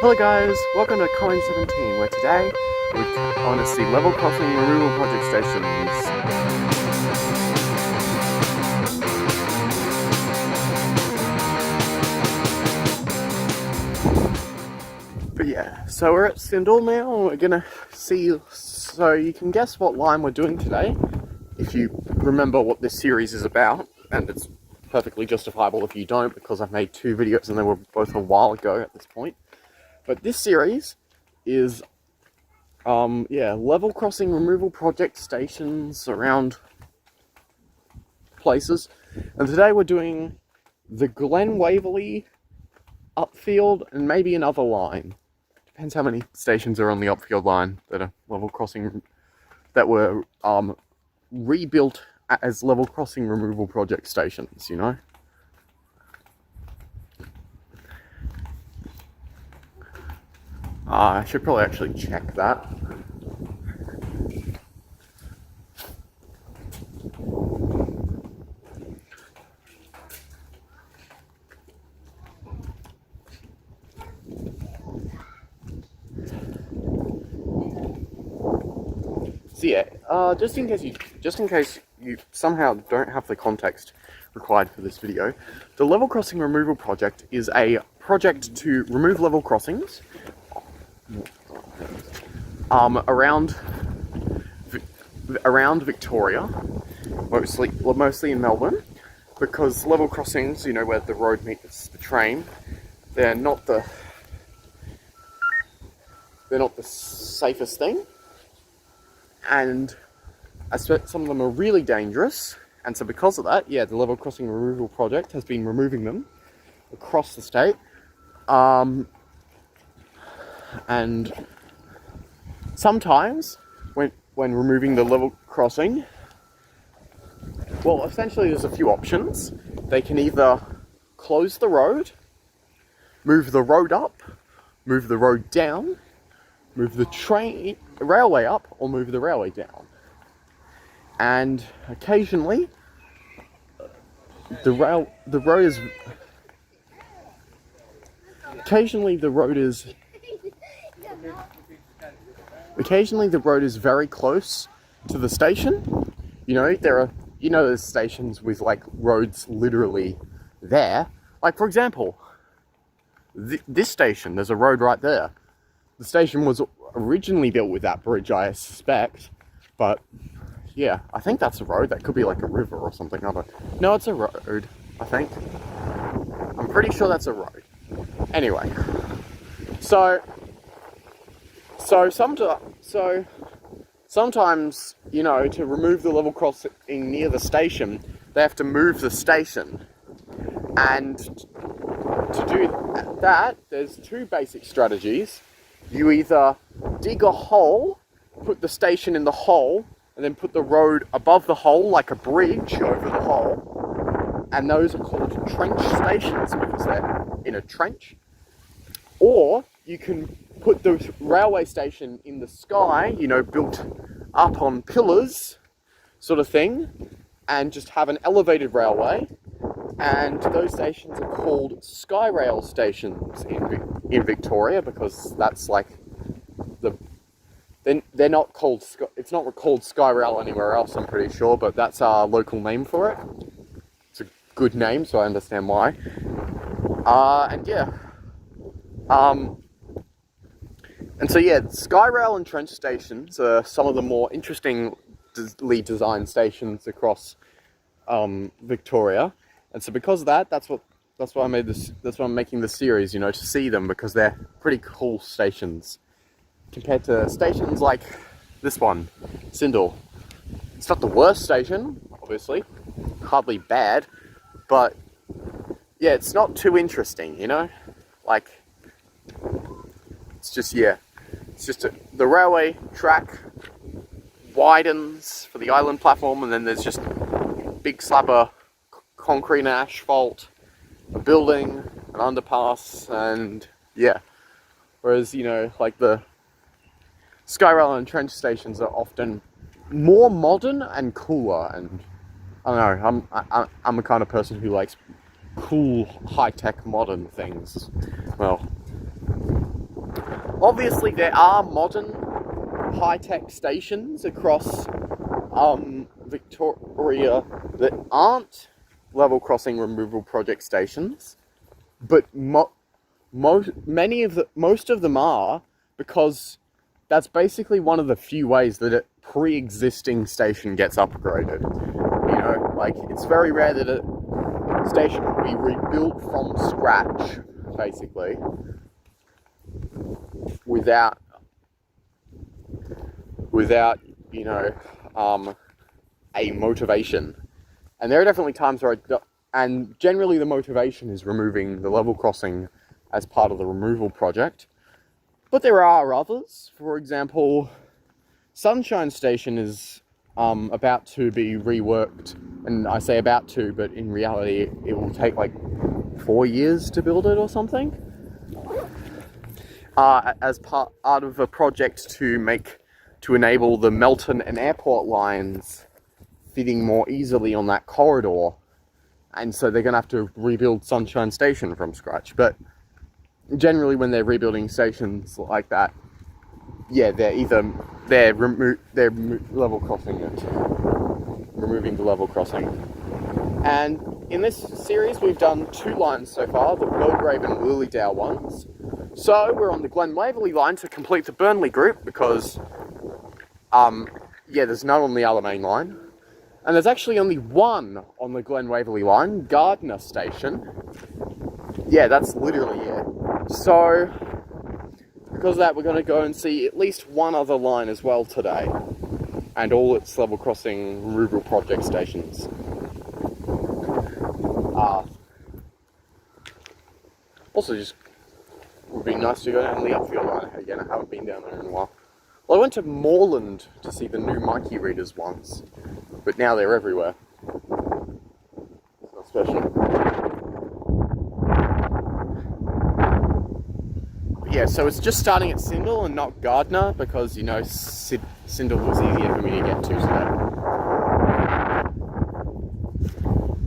Hello guys, welcome to College 17, where today we're on to see level crossing removal project stations. But yeah, so we're at Stindal now, and we're gonna see, so you can guess what line we're doing today, if you remember what this series is about, and it's perfectly justifiable if you don't, because I've made two videos and they were both a while ago at this point. But this series is, level crossing removal project stations around places. And today we're doing the Glen Waverley, Upfield, and maybe another line. Depends how many stations are on the Upfield line that are level crossing, that were rebuilt as level crossing removal project stations, you know? I should probably actually check that. So yeah, just in case you somehow don't have the context required for this video, the level crossing removal project is a project to remove level crossings around Victoria, mostly in Melbourne, because level crossings, you know, where the road meets the train, they're not the safest thing, and some of them are really dangerous, and so because of that, yeah, the level crossing removal project has been removing them across the state, and sometimes when removing the level crossing, well, essentially there's a few options. They can either close the road, move the road up, move the road down, move the railway up, or move the railway down. And occasionally the road is very close to the station. You know, there's stations with like roads literally there. Like, for example, this station, there's a road right there. The station was originally built with that bridge, I suspect, but yeah, I think that's a road. That could be like a river or something. No, it's a road, I think. I'm pretty sure that's a road. Anyway, so sometimes, you know, to remove the level crossing near the station, they have to move the station. And to do that, there's two basic strategies. You either dig a hole, put the station in the hole, and then put the road above the hole like a bridge over the hole. And those are called trench stations because they're in a trench. Or you can put the railway station in the sky, you know, built up on pillars sort of thing, and just have an elevated railway. And those stations are called sky rail stations in Victoria, because that's like they're not called, it's not called sky rail anywhere else, I'm pretty sure, but that's our local name for it. It's a good name, so I understand why. And so yeah, sky rail and trench stations are some of the more interestingly designed stations across Victoria. And so because of that, that's why I'm making this series, you know, to see them, because they're pretty cool stations compared to stations like this one, Stindal. It's not the worst station, obviously, hardly bad, but yeah, it's not too interesting, you know, like it's just the railway track widens for the island platform, and then there's just a big slab of concrete and asphalt, a building, an underpass, and yeah. Whereas, you know, like the sky rail and trench stations are often more modern and cooler, and I don't know, I'm the kind of person who likes cool, high-tech, modern things. Well, Obviously, there are modern high-tech stations across Victoria that aren't level crossing removal project stations, but most of them are, because that's basically one of the few ways that a pre-existing station gets upgraded. You know, like, it's very rare that a station will be rebuilt from scratch, basically, without you know, a motivation. And there are definitely times where and generally the motivation is removing the level crossing as part of the removal project. But there are others. For example, Sunshine Station is about to be reworked, and I say about to, but in reality it will take like 4 years to build it or something, as part of a project to enable the Melton and Airport lines fitting more easily on that corridor. And so they're going to have to rebuild Sunshine Station from scratch. But generally when they're rebuilding stations like that, yeah, they're level crossing it, removing the level crossing. And in this series we've done 2 lines so far, the Belgrave and Lilydale ones. So we're on the Glen Waverley line to complete the Burnley group, because yeah, there's none on the Alamein line. And there's actually only one on the Glen Waverley line, Gardiner Station. Yeah, that's literally it. So, because of that, we're going to go and see at least one other line as well today, and all its level crossing removal project stations. Also, just would be nice to go down the Upfield line again. I haven't been down there in a while. Well, I went to Moreland to see the new Mikey readers once, but now they're everywhere. It's not special. But yeah, so it's just starting at Sindel and not Gardiner, because, you know, Sindel was easier for me to get to today.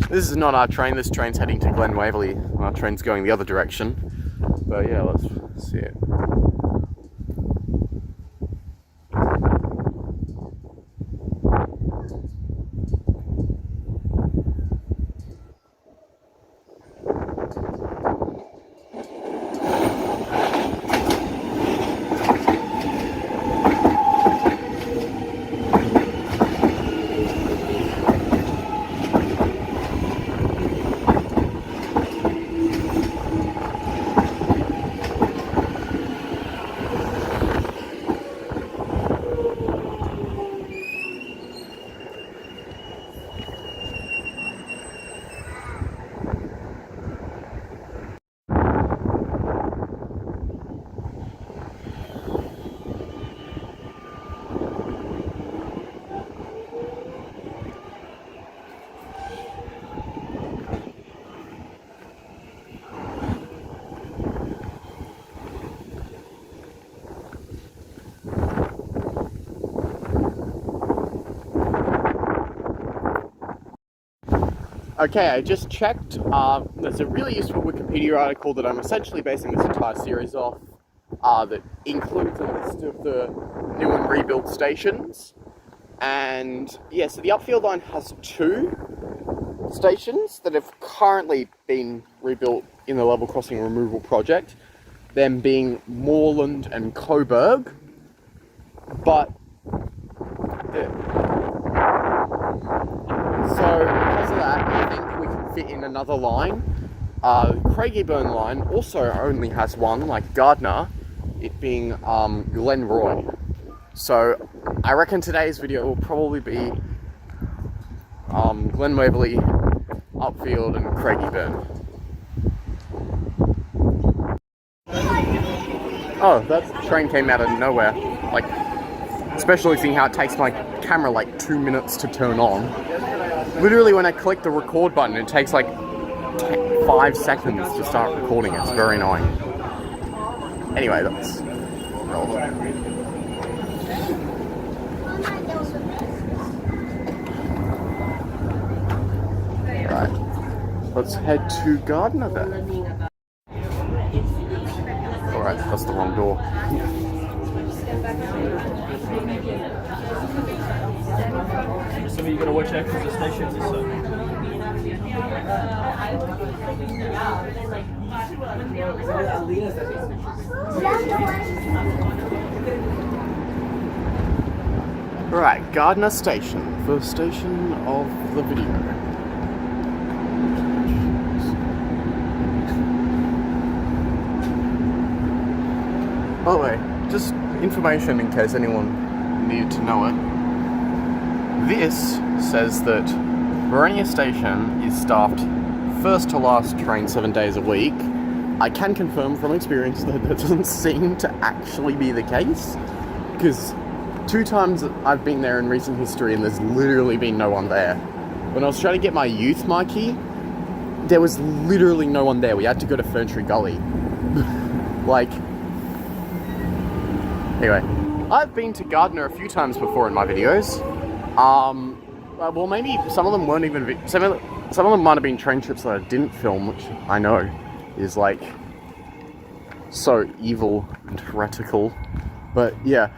This is not our train. This train's heading to Glen Waverley. Our train's going the other direction. But yeah, let's see it. Okay, I just checked. There's a really useful Wikipedia article that I'm essentially basing this entire series off, that includes a list of the new and rebuilt stations. And yeah, so the Upfield line has 2 stations that have currently been rebuilt in the level crossing removal project, them being Moreland and Coburg. But so because of that, I think we can fit in another line. Craigieburn line also only has one, like Gardiner, it being Glenroy. So I reckon today's video will probably be Glen Waverley, Upfield and Craigieburn. Oh, that train came out of nowhere. Like, especially seeing how it takes my camera like 2 minutes to turn on. Literally when I click the record button, it takes like 5 seconds to start recording. It's very annoying. Anyway, that's relevant. Right, let's head to Gardiner then. Alright, right, that's the wrong door. So you got to watch out because the station's this side. Right, Gardiner Station, first station of the video. By the way, just information in case anyone needed to know it. This says that Boronia Station is staffed first to last train 7 days a week. I can confirm from experience that that doesn't seem to actually be the case, because 2 times I've been there in recent history and there's literally been no one there. When I was trying to get my youth marquee, there was literally no one there. We had to go to Ferntree Gully. Like, anyway, I've been to Gardiner a few times before in my videos. Well, maybe some of them weren't even, some of them might have been train trips that I didn't film, which I know is like so evil and heretical. But yeah,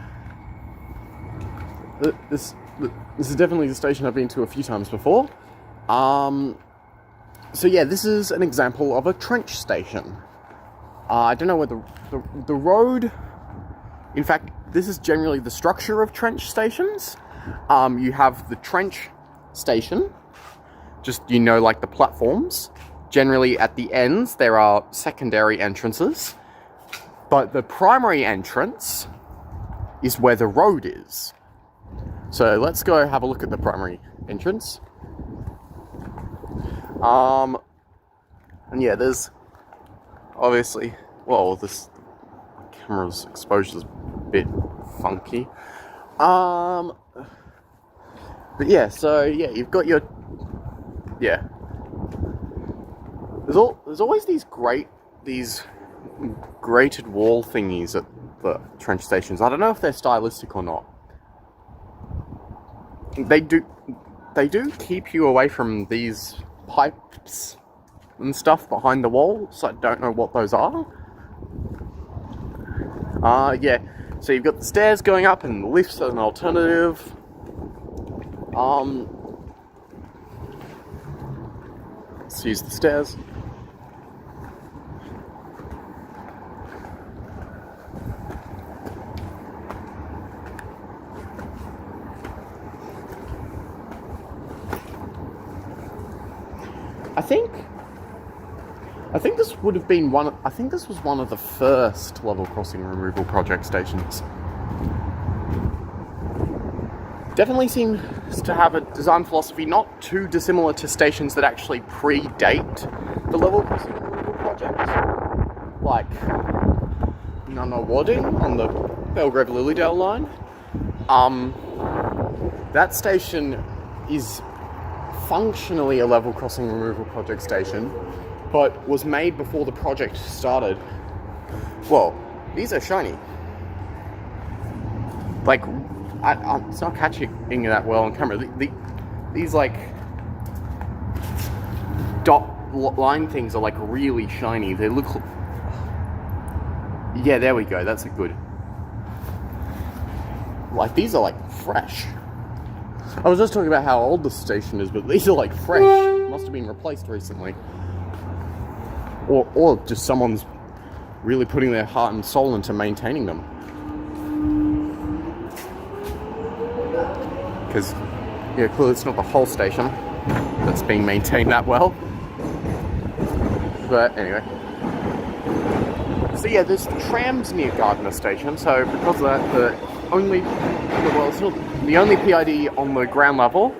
this is definitely the station I've been to a few times before. So yeah, this is an example of a trench station. I don't know where the road. In fact, this is generally the structure of trench stations. You have the trench station, just, you know, like the platforms. Generally at the ends there are secondary entrances, but the primary entrance is where the road is. So let's go have a look at the primary entrance. And yeah, there's obviously, well, this camera's exposure's a bit funky. But yeah, so yeah, you've got your, yeah. There's always these grated wall thingies at the trench stations. I don't know if they're stylistic or not. They do keep you away from these pipes and stuff behind the wall, so I don't know what those are. Yeah, so you've got the stairs going up and lifts as an alternative. Let's use the stairs. I think this would have been I think this was one of the first level crossing removal project stations. Definitely seems to have a design philosophy not too dissimilar to stations that actually predate the level crossing removal project. Like Nunna Wadding on the Belgrave Lilydale line. That station is functionally a level crossing removal project station, but was made before the project started. Whoa, these are shiny. Like, it's not catching that well on camera. These like dot line things are like really shiny. They look. Yeah, there we go. That's a good. Like, these are like fresh. I was just talking about how old the station is, but these are like fresh. Must have been replaced recently. Or just someone's really putting their heart and soul into maintaining them. Because, yeah, clearly it's not the whole station that's being maintained that well. But anyway. So yeah, there's trams near Gardiner Station, so because of that, it's not the only PID on the ground level.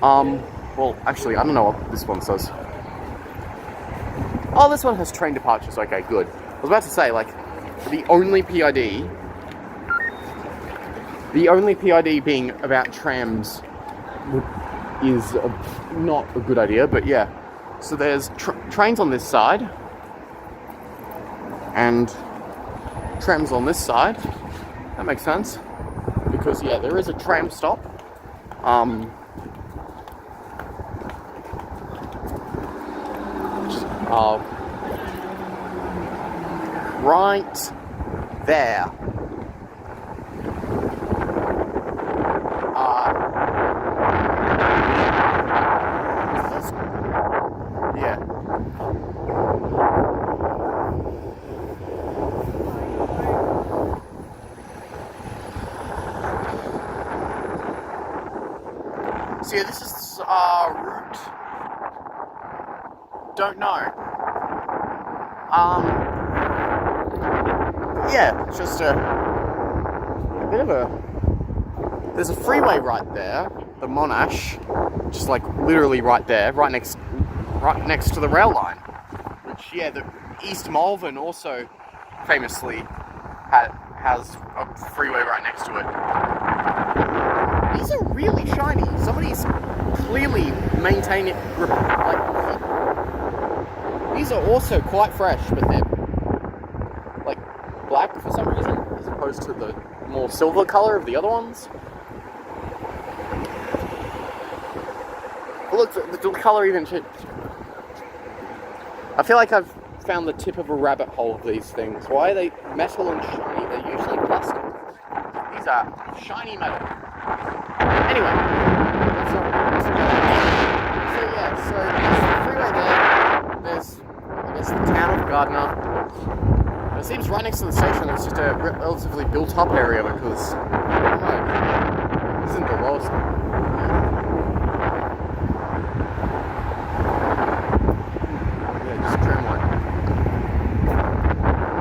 Well, actually, I don't know what this one says. Oh, this one has train departures. Okay, good. I was about to say, like, the only PID being about trams is not a good idea, but yeah. So there's trains on this side and trams on this side. That makes sense, because yeah, there is a tram stop. right there. Yeah. So yeah, this is route. Don't know. Yeah, it's just a bit of a. There's a freeway right there, the Monash, just like literally right there, right next to the rail line. Which, yeah, the East Malvern also famously has a freeway right next to it. These are really shiny. Somebody's clearly maintaining it. These are also quite fresh, but they're like black for some reason, as opposed to the more silver color of the other ones. Look, the color even changed. I feel like I've found the tip of a rabbit hole of these things. Why are they metal and shiny? They're usually plastic. These are shiny metal. Anyway, so there's the freeway there. There's, I guess, the town of Gardiner. It seems right next to the station. It's just a relatively built-up area because, I don't know, this isn't the lowest. Yeah, just tramline.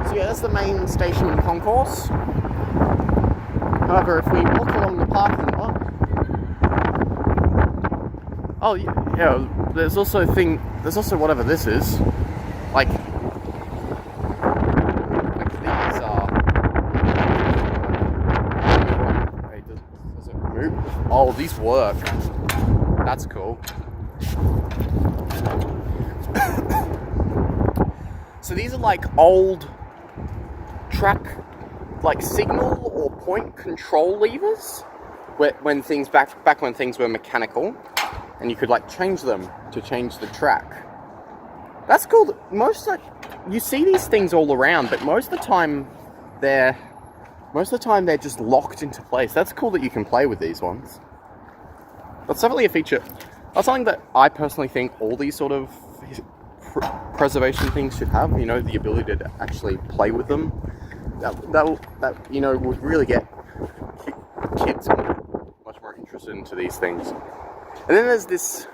So yeah, that's the main station concourse. However, if we walk along the parking lot, oh yeah, there's also whatever this is, like these are. Wait, does it move? Oh, these work. That's cool. So these are like old track, like signal or point control levers, when things back when things were mechanical, and you could like change them to change the track. That's cool. You see these things all around, but most of the time they're just locked into place. That's cool that you can play with these ones. That's definitely a feature. That's something that I personally think all these sort of preservation things should have. You know, the ability to actually play with them. That you know would really get kids much more interested into these things. And then there's this.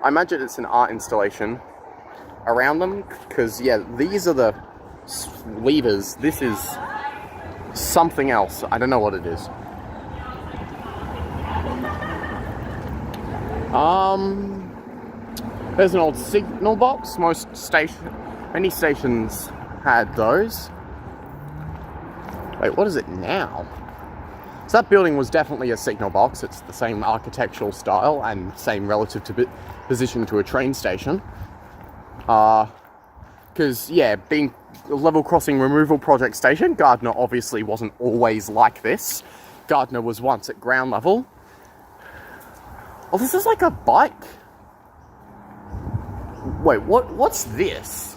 I imagine it's an art installation around them, because yeah, these are the levers. This is something else. I don't know what it is. There's an old signal box. Many stations had those. Wait, what is it now? So that building was definitely a signal box. It's the same architectural style and same relative to position to a train station. Because, yeah, being a level crossing removal project station, Gardiner obviously wasn't always like this. Gardiner was once at ground level. Oh, this is like a bike. Wait, what's this?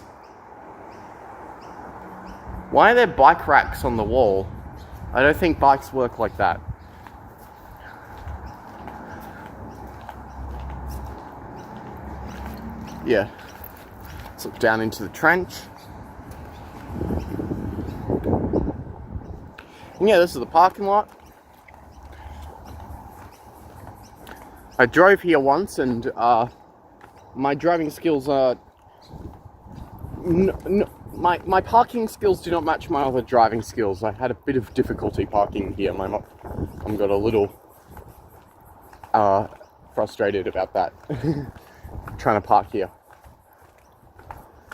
Why are there bike racks on the wall? I don't think bikes work like that. Yeah. Let's look down into the trench. And yeah, this is the parking lot. I drove here once, and my driving skills are... My parking skills do not match my other driving skills. I had a bit of difficulty parking here. My mum got a little frustrated about that. Trying to park here.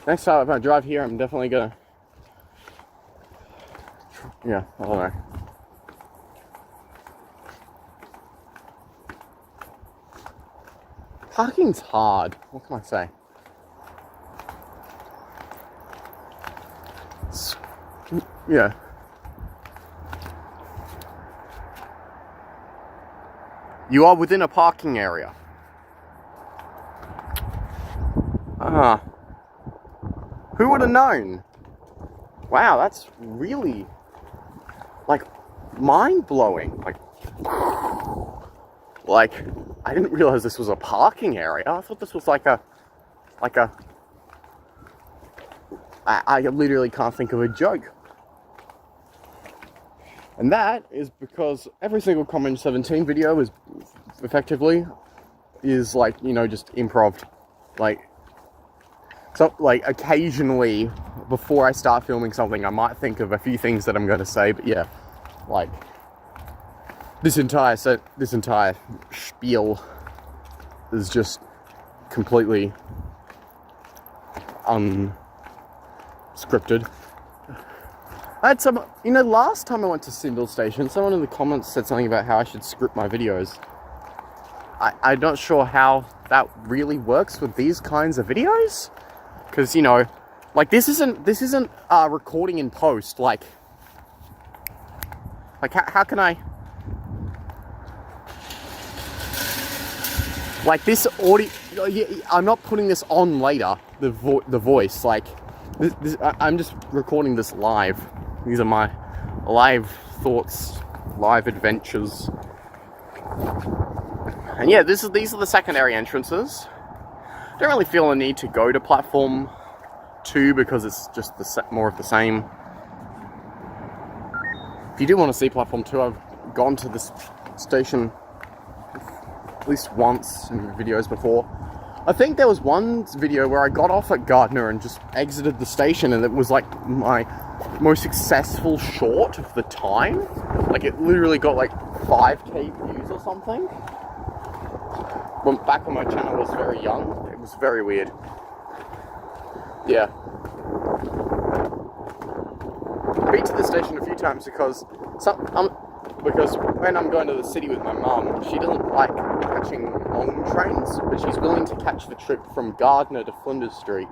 Next time if I drive here, I'm definitely gonna... Yeah, I don't know. Parking's hard. What can I say? Yeah. You are within a parking area. Who would have known? Wow, that's really, like, mind-blowing. Like, I didn't realize this was a parking area. I thought this was I literally can't think of a joke. And that is because every single Common 17 video is effectively like, you know, just improv. Like, so, like, occasionally before I start filming something, I might think of a few things that I'm going to say, but yeah, like, this entire spiel is just completely unscripted. I had some, you know, last time I went to Sindel Station, someone in the comments said something about how I should script my videos. I'm not sure how that really works with these kinds of videos, because, you know, like, this isn't recording in post. Like how can I, like, this audio, I'm not putting this on later, the voice, like, I'm just recording this live. These are my live thoughts, live adventures. And yeah, these are the secondary entrances. Don't really feel a need to go to platform 2 because it's just more of the same. If you do want to see platform 2, I've gone to this station at least once in videos before. I think there was one video where I got off at Gardiner and just exited the station, and it was like my most successful short of the time. Like, it literally got like 5k views or something. When back when my channel was very young, it was very weird. Yeah. I've been to the station a few times because when I'm going to the city with my mum, she doesn't like catching long trains, but she's willing to catch the trip from Gardiner to Flinders Street.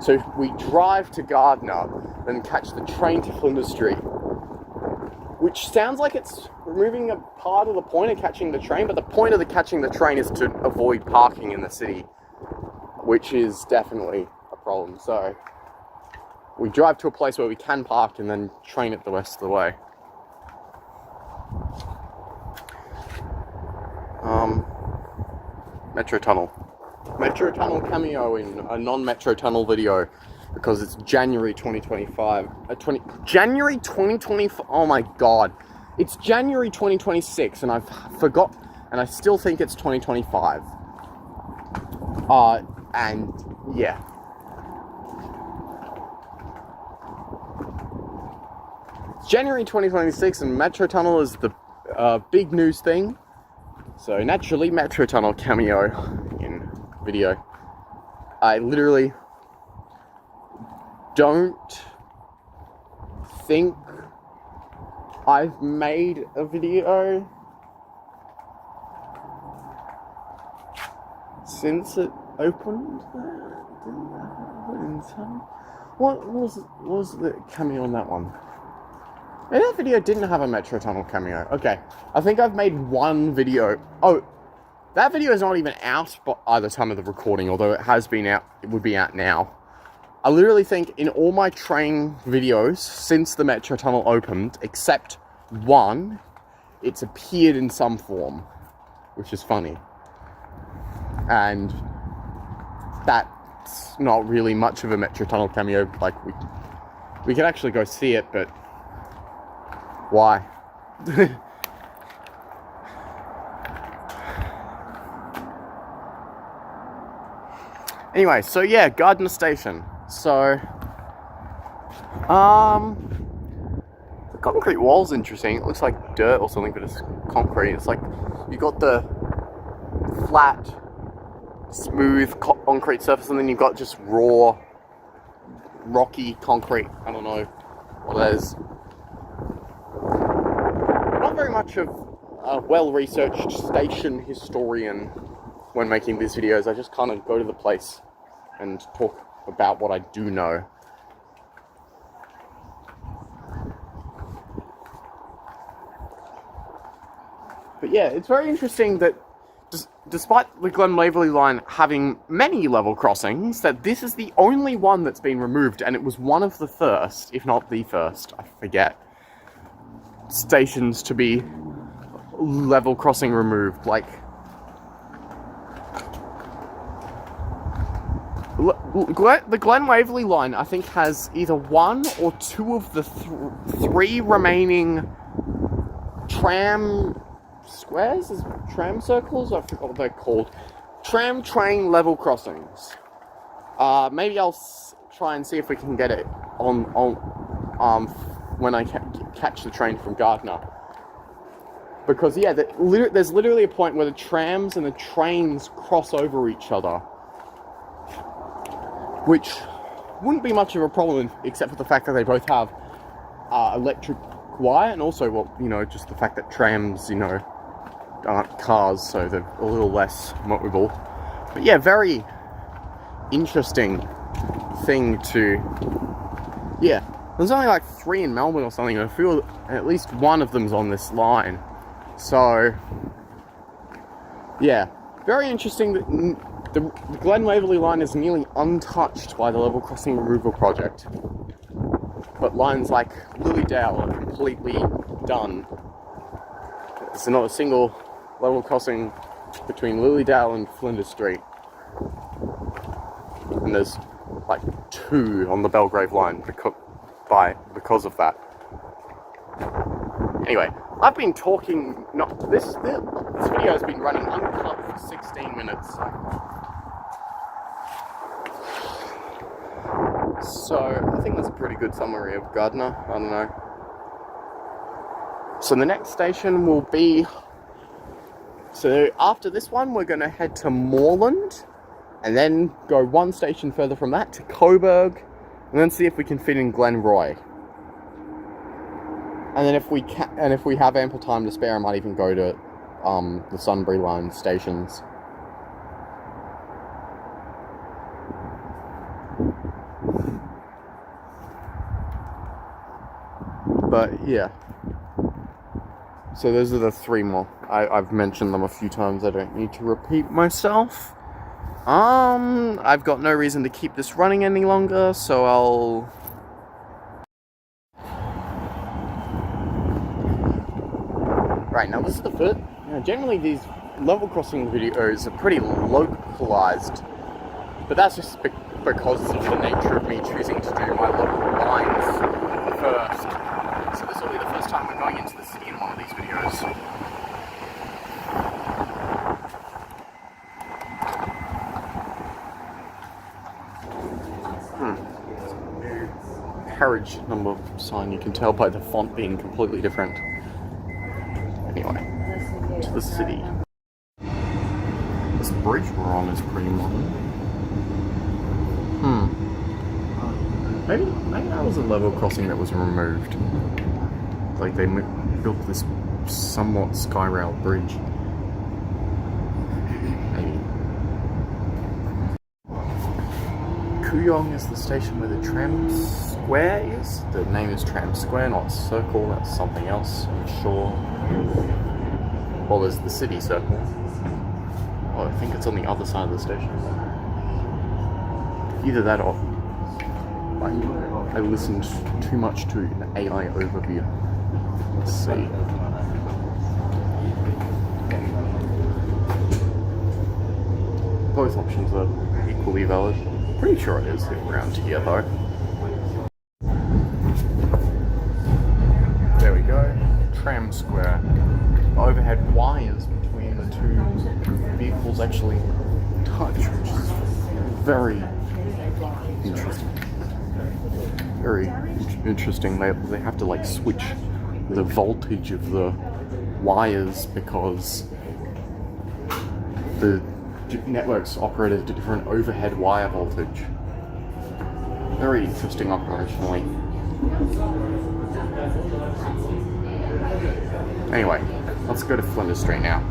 So we drive to Gardiner, then catch the train to Flinders Street, which sounds like it's removing a part of the point of catching the train, but the point of catching the train is to avoid parking in the city, which is definitely a problem. So we drive to a place where we can park and then train it the rest of the way. Metro Tunnel cameo in a non-Metro Tunnel video because it's January 2025. January 2025. Oh my god, it's January 2026, and I've forgot, and I still think it's 2025. And yeah. It's January 2026, and Metro Tunnel is the big news thing. So naturally, Metro Tunnel cameo in video. I literally don't think I've made a video since it opened. What was the cameo on that one? Maybe that video didn't have a Metro Tunnel cameo. Okay, I think I've made one video. Oh, that video is not even out by the time of the recording, although it has been out. It would be out now. I literally think in all my train videos since the Metro Tunnel opened, except one, it's appeared in some form, which is funny. And that's not really much of a Metro Tunnel cameo. Like, we could actually go see it, but why? Anyway, so yeah, Gardiner Station. So, the concrete wall's interesting. It looks like dirt or something, but it's concrete. It's like you got the flat, smooth concrete surface, and then you've got just raw, rocky concrete. I don't know what that is. Not very much of a well-researched station historian when making these videos. I just kind of go to the place and talk about what I do know. But yeah, it's very interesting that despite the Glen Waverley line having many level crossings, that this is the only one that's been removed, and it was one of the first, if not the first, I forget, stations to be level crossing removed. Like, the Glen Waverley line, I think, has either one or two of the three remaining tram squares, tram circles, I forgot what they're called, tram train level crossings. Maybe I'll try and see if we can get it on when I catch the train from Gardiner. Because yeah, there's literally a point where the trams and the trains cross over each other, which wouldn't be much of a problem except for the fact that they both have electric wire, and also, well, you know, just the fact that trams, you know, aren't cars, so they're a little less mobile. But yeah, very interesting thing to... Yeah, there's only like 3 in Melbourne or something, and I feel at least one of them's on this line. So, yeah, very interesting that the Glen Waverley line is nearly untouched by the level crossing removal project. But lines like Lilydale are completely done. There's not a single level crossing between Lilydale and Flinders Street. And there's like 2 on the Belgrave line because of that. Anyway, I've been talking, this video has been running uncut for 16 minutes. So, I think that's a pretty good summary of Gardiner, I don't know. So the next station will be, so after this one we're going to head to Moreland, and then go 1 station further from that to Coburg, and then see if we can fit in Glenroy. And then if we have ample time to spare, I might even go to the Sunbury line stations. But yeah, so those are the 3 more. I've mentioned them a few times, I don't need to repeat myself. I've got no reason to keep this running any longer, so I'll... Right, now this is the first... generally these level crossing videos are pretty localized, but that's just because of the nature of me choosing to do my local lines first. So this will be the first time we're going into the city in one of these videos. Carriage number sign, you can tell by the font being completely different. Anyway, to the city. This bridge we're on is pretty modern. Maybe that was a level crossing that was removed. Like they built this somewhat skyrail bridge. Maybe. Kooyong is the station where the tram square is. The name is Tram Square, not Circle. That's something else, I'm sure. Well, there's the city circle. Oh, I think it's on the other side of the station. Either that or I listened too much to an AI overview. Let's see. Both options are equally valid. Pretty sure it is around here though. There we go. Tram Square. Overhead wires between the 2 vehicles actually touch, which is very interesting. Very interesting. They have to like switch the voltage of the wires because the networks operate at a different overhead wire voltage. Very interesting operationally. Anyway, let's go to Flinders Street now.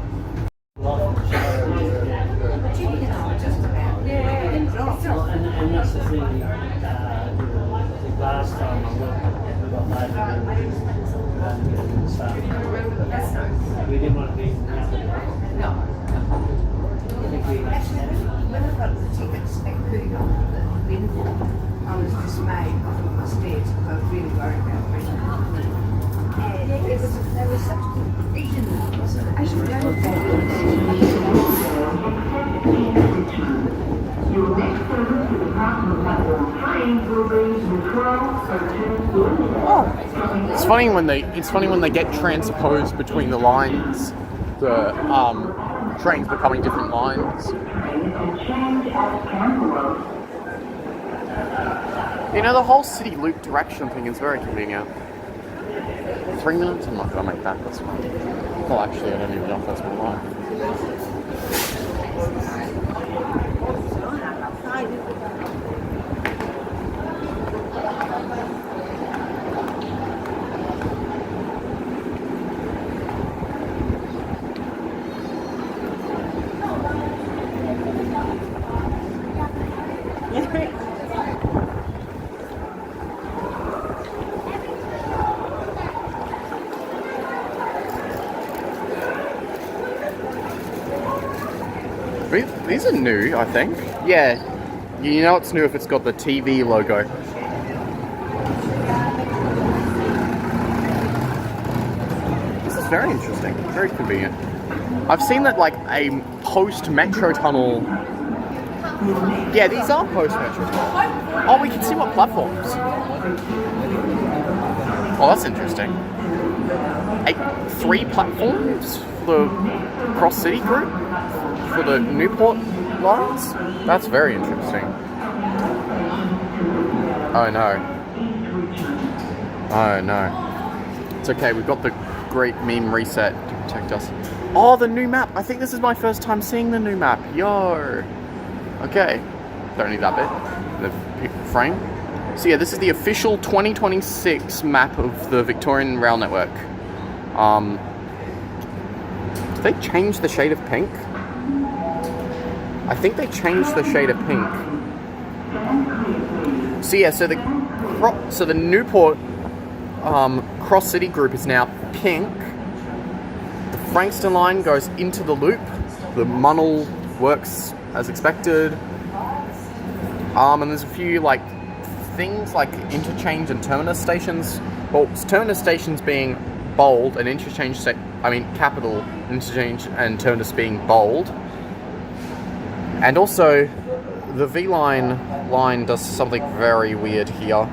When I got the tickets at Coburg, I was dismayed on my stairs because I was really worried about Brisbane. And there was such confusion, wasn't it? Your next service to departure platform 3 will be the 12:02. It's funny when they get transposed between the lines, the trains becoming different lines. You know, the whole city loop direction thing is very convenient. 3 minutes? I'm not gonna make that. That's fine. Well, actually, I don't even know if that's my line. These are new, I think. Yeah, you know it's new if it's got the TV logo. This is very interesting, very convenient. I've seen that like a post-metro tunnel. Yeah, these are post-metro tunnels. Oh, we can see what platforms. Oh, that's interesting. 3 platforms for the cross-city group? For the Newport lines? That's very interesting. Oh no. Oh no. It's okay, we've got the great meme reset to protect us. Oh, the new map! I think this is my first time seeing the new map. Yo! Okay. Don't need that bit. The frame. So yeah, this is the official 2026 map of the Victorian Rail Network. Did they change the shade of pink? I think they changed the shade of pink. So yeah, so the Newport Cross City group is now pink. The Frankston line goes into the loop. The Munnell works as expected. And there's a few like things like interchange and terminus stations. Well, terminus stations being bold and capital interchange and terminus being bold. And also, the V-line does something very weird here.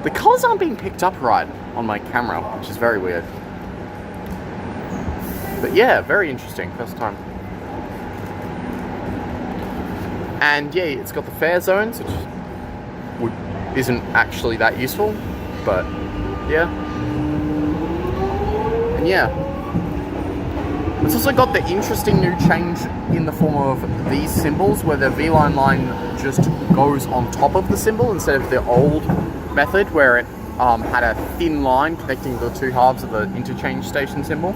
The colours aren't being picked up right on my camera, which is very weird. But yeah, very interesting, first time. And yeah, it's got the fare zones, which isn't actually that useful, but yeah. And yeah. It's also got the interesting new change in the form of these symbols, where the V-line line just goes on top of the symbol instead of the old method where it had a thin line connecting the two halves of the interchange station symbol.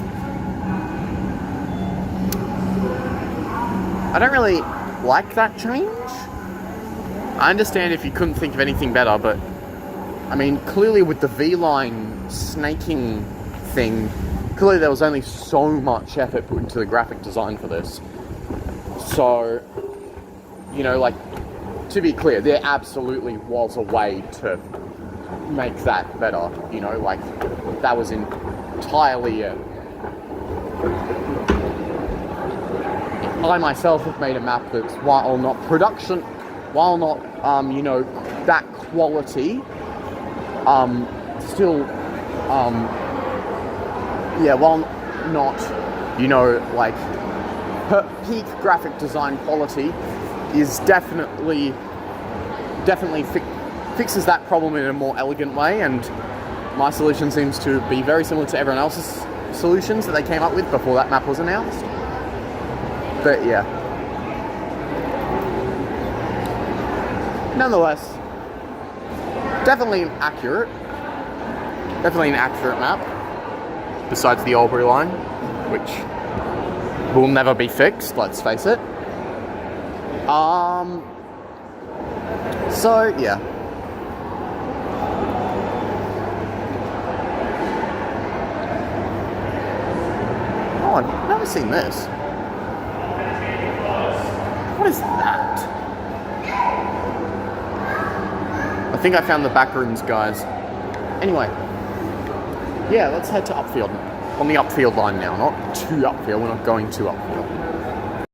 I don't really like that change. I understand if you couldn't think of anything better, but I mean, clearly with the V-line snaking thing, clearly there was only so much effort put into the graphic design for this. So, you know, like, to be clear, there absolutely was a way to make that better, you know, like, that was entirely I myself have made a map that's, while not you know, that quality, still, yeah, while not, you know, like, her peak graphic design quality is definitely fixes that problem in a more elegant way, and my solution seems to be very similar to everyone else's solutions that they came up with before that map was announced. But yeah. Nonetheless, definitely an accurate map, besides the Albury line, which will never be fixed, let's face it. So yeah. Oh, I've never seen this. What is that? I think I found the back rooms, guys. Anyway, yeah, let's head to Upfield. On the Upfield line now, not to Upfield. We're not going to Upfield.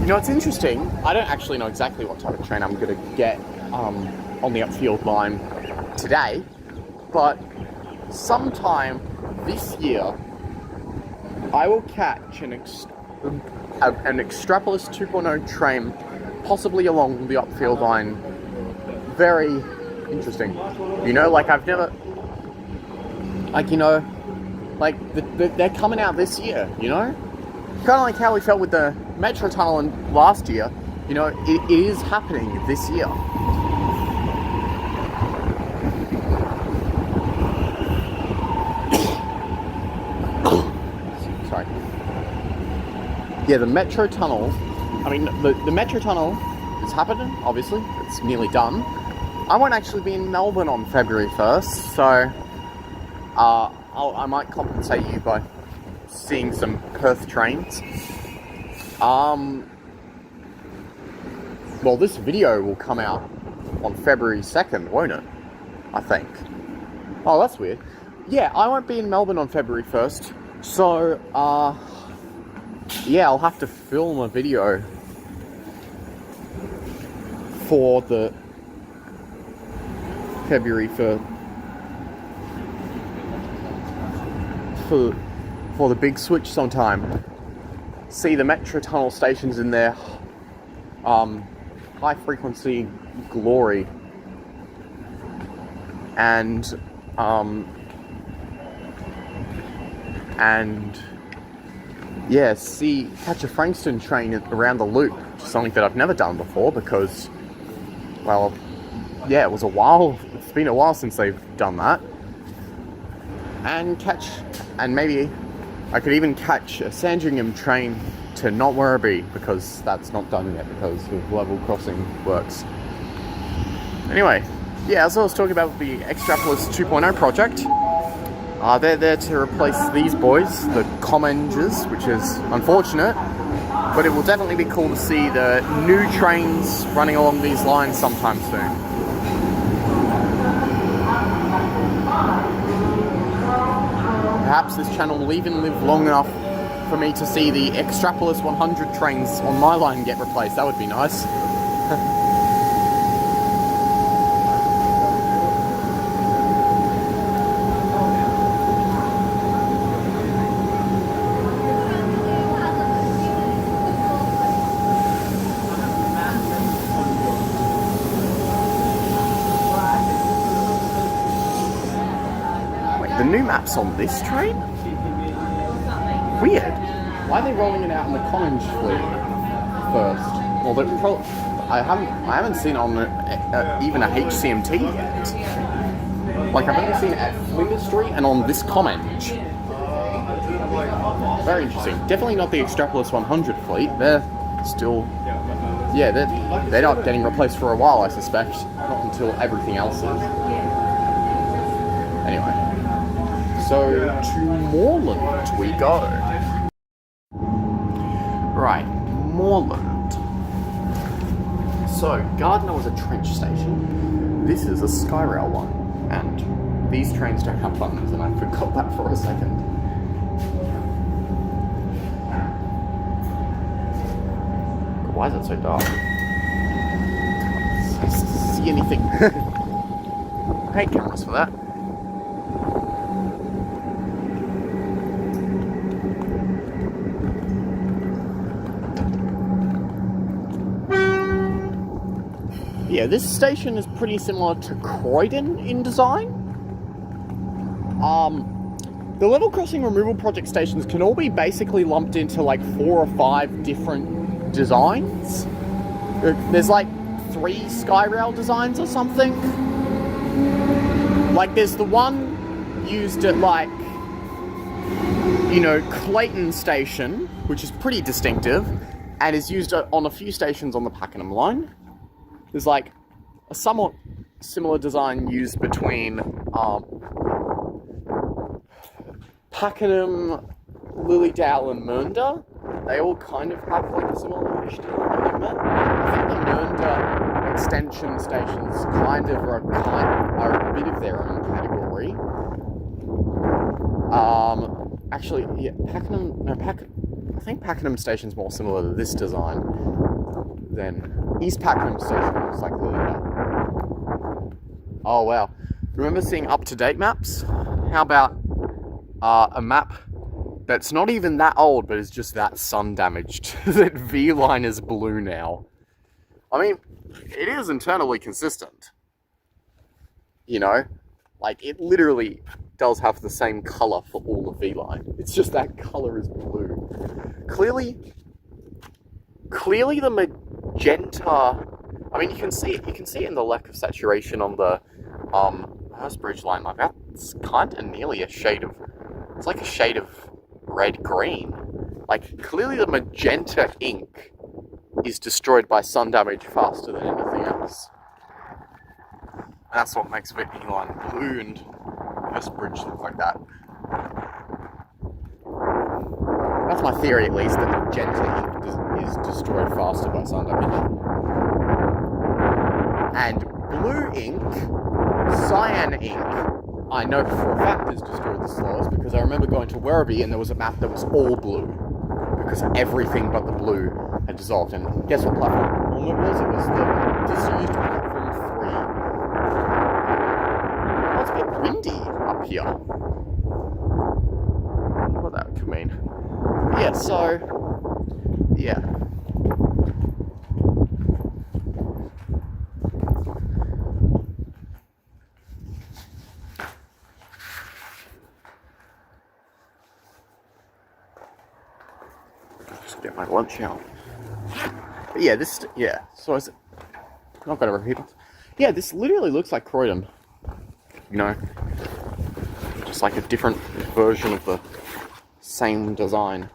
You know, it's interesting. I don't actually know exactly what type of train I'm going to get on the Upfield line today, but sometime this year, I will catch an Extrapolis 2.0 train, possibly along the Upfield line. Very interesting. You know, like I've never, like, you know, like they're coming out this year, you know? Kind of like how we felt with the Metro Tunnel last year, you know, it is happening this year. Sorry. Yeah, the Metro Tunnel, I mean, the Metro Tunnel is happening, obviously, it's nearly done. I won't actually be in Melbourne on February 1st, so I might compensate you by seeing some Perth trains. Well, this video will come out on February 2nd, won't it? I think. Oh, that's weird. Yeah, I won't be in Melbourne on February 1st, so, yeah, I'll have to film a video for the February for the big switch sometime. See the Metro Tunnel stations in their high frequency glory, and yeah, catch a Frankston train around the loop, which is something that I've never done before because, well, yeah, it's been a while since they've done that. And maybe I could even catch a Sandringham train to Not Werribee, because that's not done yet because of level crossing works. Anyway, yeah, as I was talking about the Extrapolis 2.0 project, they're there to replace these boys, the Commengers, which is unfortunate, but it will definitely be cool to see the new trains running along these lines sometime soon. Perhaps this channel will even live long enough for me to see the Extrapolis 100 trains on my line get replaced. That would be nice. The new map's on this train? Weird. Why are they rolling it out in the Commenge fleet first? Well, I haven't seen it on even a HCMT yet. Like, I've only seen it at Flinders Street and on this Commenge. Very interesting. Definitely not the Extrapolis 100 fleet. They're still, yeah, they're not getting replaced for a while, I suspect. Not until everything else is. Anyway. So, to Moreland we go. Right, Moreland. So, Gardiner was a trench station. This is a Skyrail one. And these trains don't have buttons, and I forgot that for a second. Why is it so dark? I can't see anything. I hate cameras for that. Yeah, this station is pretty similar to Croydon in design. The level crossing removal project stations can all be basically lumped into like 4 or 5 different designs. There's like 3 Skyrail designs or something. Like there's the one used at like, you know, Clayton Station, which is pretty distinctive, and is used on a few stations on the Pakenham line. There's like a somewhat similar design used between Pakenham, Lilydale and Mernda. They all kind of have like a similar finished, I admit. I think the Mernda extension stations kind of are a bit of their own category. Actually, yeah, I think Pakenham Station's more similar to this design than East Pakenham Station looks like Lily. Oh wow. Remember seeing up-to-date maps? How about a map that's not even that old, but is just that sun damaged? That V-line is blue now. I mean, it is internally consistent. You know? Like, it literally does have the same colour for all of V-line. It's just that colour is blue. Clearly the magenta... I mean, you can see it in the lack of saturation on the Hurstbridge line. Like, that's kind of nearly a shade of... It's like a shade of red-green. Like, clearly the magenta ink is destroyed by sun damage faster than anything else. And that's what makes V-line blue and Hurstbridge look like that. That's my theory, at least, that magenta ink is destroyed faster by sun damage. And blue ink, cyan ink, I know for a fact is destroyed the slowest, because I remember going to Werribee and there was a map that was all blue, because everything but the blue had dissolved. And guess what platform it was? It was the disused platform 3. Oh, it's a bit windy up here. What that could mean. Yeah, so, yeah. Just get my lunch out. But yeah, so is it? Not gonna repeat it. Yeah, this literally looks like Croydon. You know, just like a different version of the same design.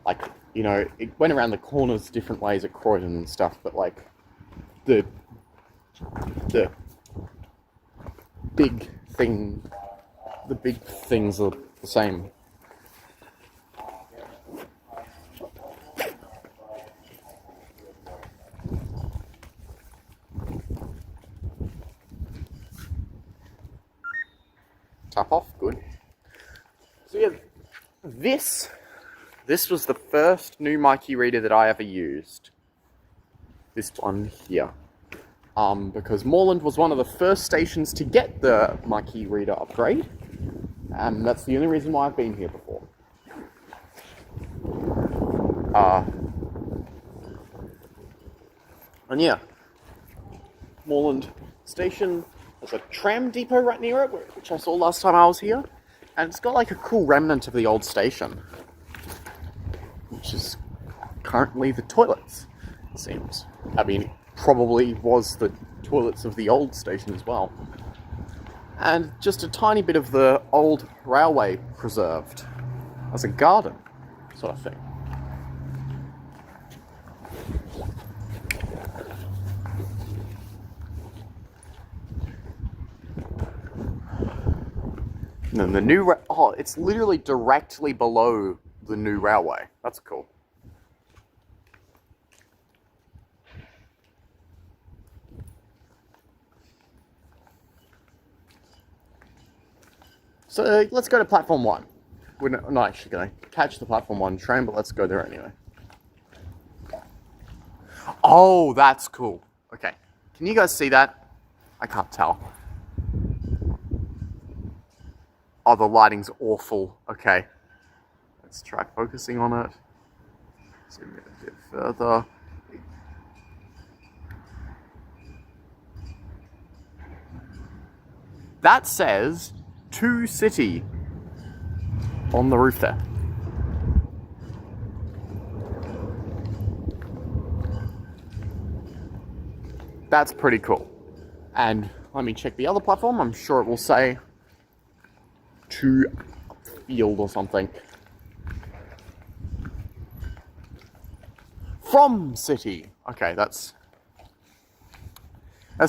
Like, you know, it went around the corners different ways at Croydon and stuff, but like the big things are the same. Tap off, good. So yeah, this was the first new Mikey reader that I ever used. This one here. Because Moreland was one of the first stations to get the Mikey reader upgrade. And that's the only reason why I've been here before. And yeah, Moreland Station, there's a tram depot right near it, which I saw last time I was here. And it's got like a cool remnant of the old station, which is currently the toilets, it seems. I mean, it probably was the toilets of the old station as well. And just a tiny bit of the old railway preserved as a garden sort of thing. And then the new it's literally directly below the new railway. That's cool. So let's go to platform 1. We're not actually going to catch the platform 1 train, but let's go there anyway. Oh, that's cool. Okay. Can you guys see that? I can't tell. Oh, the lighting's awful. Okay. Let's try focusing on it. Zoom in a bit further. That says 2 City on the roof there. That's pretty cool. And let me check the other platform. I'm sure it will say 2 Upfield or something. From City. Okay, that's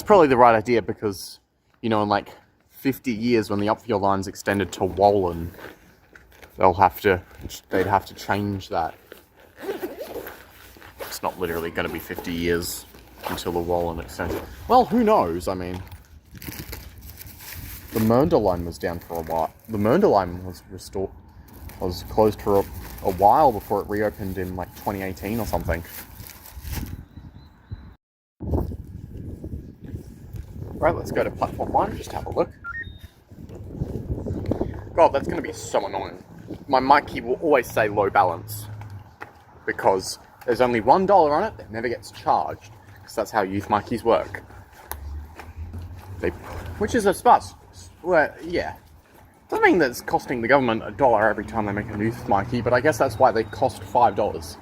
probably the right idea, because, you know, in like 50 years when the Upfield line's extended to Moreland, they'd have to change that. it's not literally going to be 50 years until the Moreland extension. Well, who knows? I mean, the Moreland line was down for a while. The Moreland line was closed for a while before it reopened in like 2018 or something. Right, let's go to platform 1, just have a look. God, that's going to be so annoying. My mic key will always say low balance because there's only $1 on it that never gets charged, because that's how youth mic keys work. Which is a spot. Well, yeah. Doesn't mean that it's costing the government $1 every time they make a new mic key, but I guess that's why they cost $5.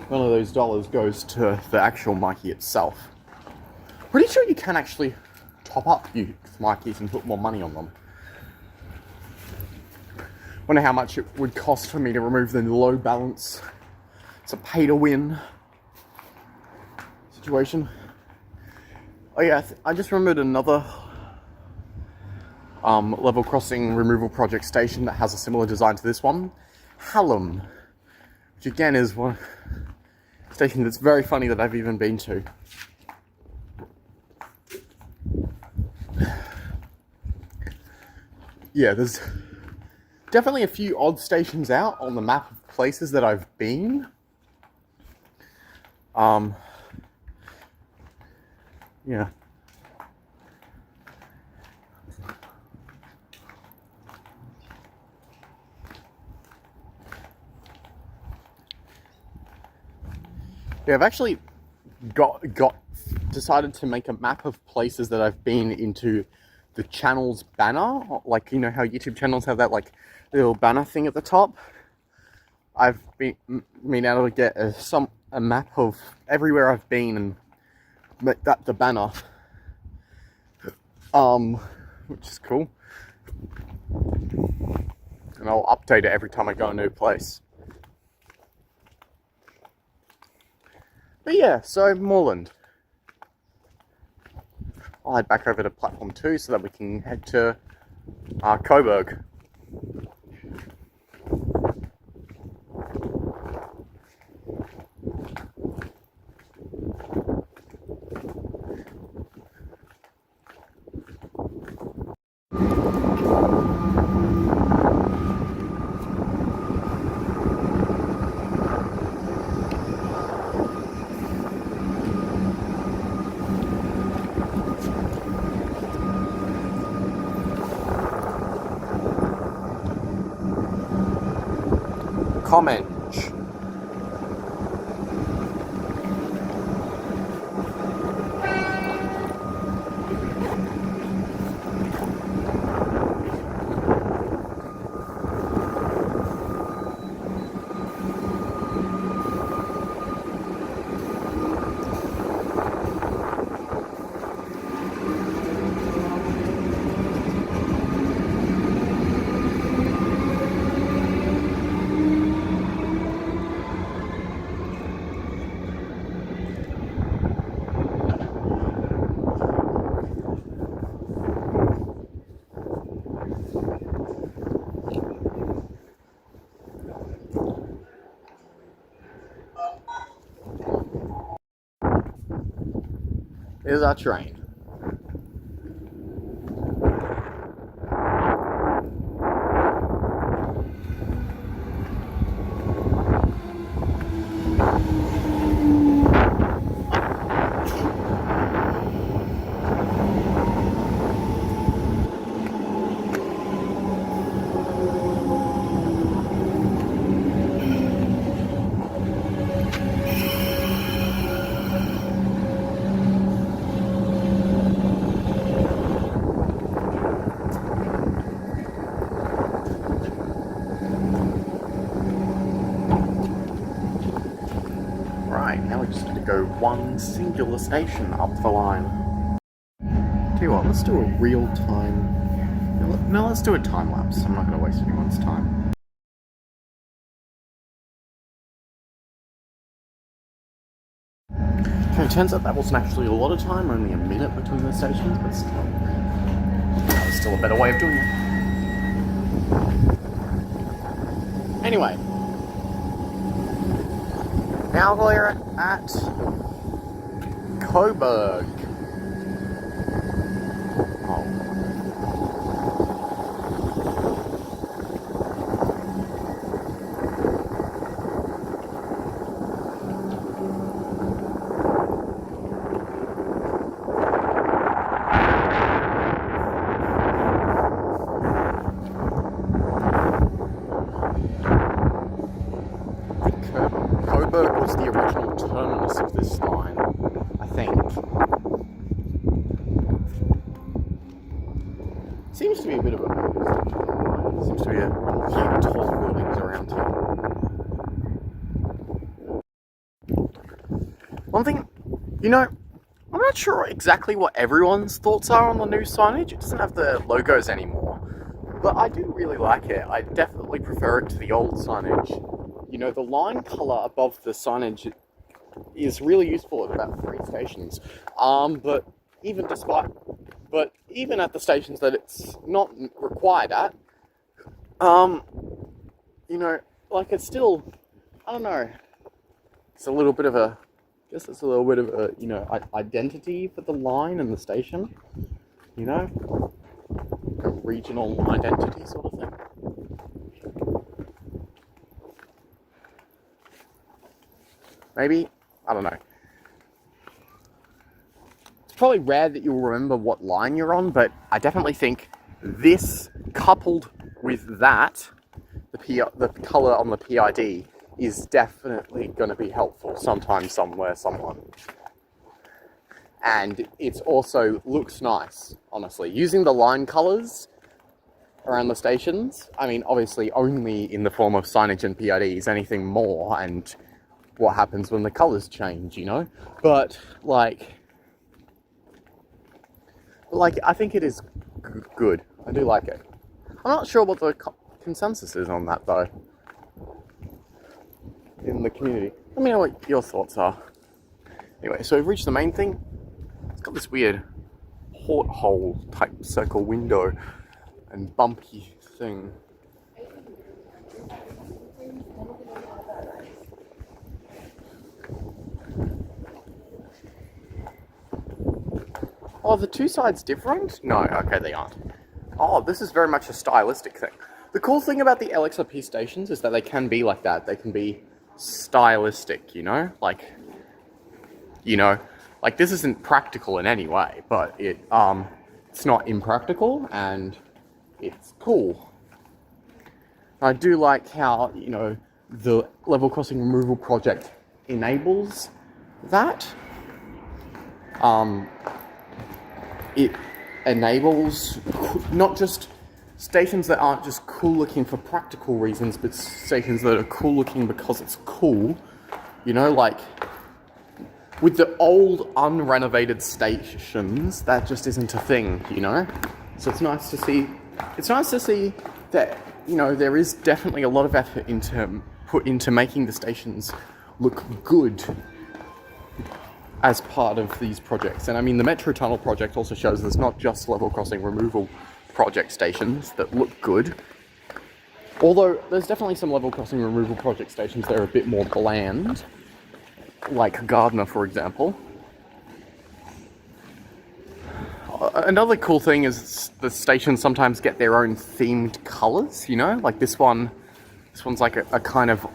One of those dollars goes to the actual mic key itself. Pretty sure you can actually top up youth mic keys and put more money on them. Wonder how much it would cost for me to remove the low balance. It's a pay to win situation. Oh yeah, I just remembered another level crossing removal project station that has a similar design to this one. Hallam, which again is one station that's very funny that I've even been to. Yeah, there's definitely a few odd stations out on the map of places that I've been. Yeah. Yeah, I've actually decided to make a map of places that I've been into the channel's banner. Like, you know how YouTube channels have that like little banner thing at the top? I've been able to get a map of everywhere I've been and make that the banner. Which is cool. And I'll update it every time I go a new place. But yeah, so Moreland. I'll head back over to platform 2 so that we can head to Coburg. Comment. Here's our train. Go one singular station up the line. Tell you what, let's do a real time. No, let's do a time lapse. I'm not going to waste anyone's time. Okay, it turns out that wasn't actually a lot of time, only a minute between the stations, but still. That was still a better way of doing it. Anyway. Now we're at Coburg. Oh. Coburg was the original terminus of this line, I think. Seems to be a bit of a... Seems to be a few tall buildings around here. One thing, you know, I'm not sure exactly what everyone's thoughts are on the new signage. It doesn't have the logos anymore, but I do really like it. I definitely prefer it to the old signage. You know, the line colour above the signage is really useful at about 3 stations. But even at the stations that it's not required at, you know, like it's still, I don't know, it's a little bit of a, I guess it's a little bit of a, you know, identity for the line and the station, you know, a regional identity sort of thing. Maybe? I don't know. It's probably rare that you'll remember what line you're on, but I definitely think this, coupled with that, the colour on the PID, is definitely going to be helpful sometime, somewhere, someone. And it also looks nice, honestly. Using the line colours around the stations, I mean, obviously only in the form of signage and PIDs, anything more, and what happens when the colours change, you know? But, like, I think it is good. I do like it. I'm not sure what the consensus is on that, though, in the community. Let me know what your thoughts are. Anyway, so we've reached the main thing. It's got this weird porthole type circle window and bumpy thing. Oh, the two sides different? No, okay, they aren't. Oh, this is very much a stylistic thing. The cool thing about the LXRP stations is that they can be like that. They can be stylistic, you know? Like this isn't practical in any way, but it's not impractical, and it's cool. I do like how, you know, the level crossing removal project enables that. It enables not just stations that aren't just cool looking for practical reasons, but stations that are cool looking because it's cool. You know, like with the old unrenovated stations, that just isn't a thing, you know? So it's nice to see that, you know, there is definitely a lot of effort put into making the stations look good as part of these projects. And I mean, the Metro Tunnel project also shows there's not just level crossing removal project stations that look good. Although there's definitely some level crossing removal project stations that are a bit more bland, like Gardiner, for example. Another cool thing is the stations sometimes get their own themed colours, you know? Like this one's like a kind of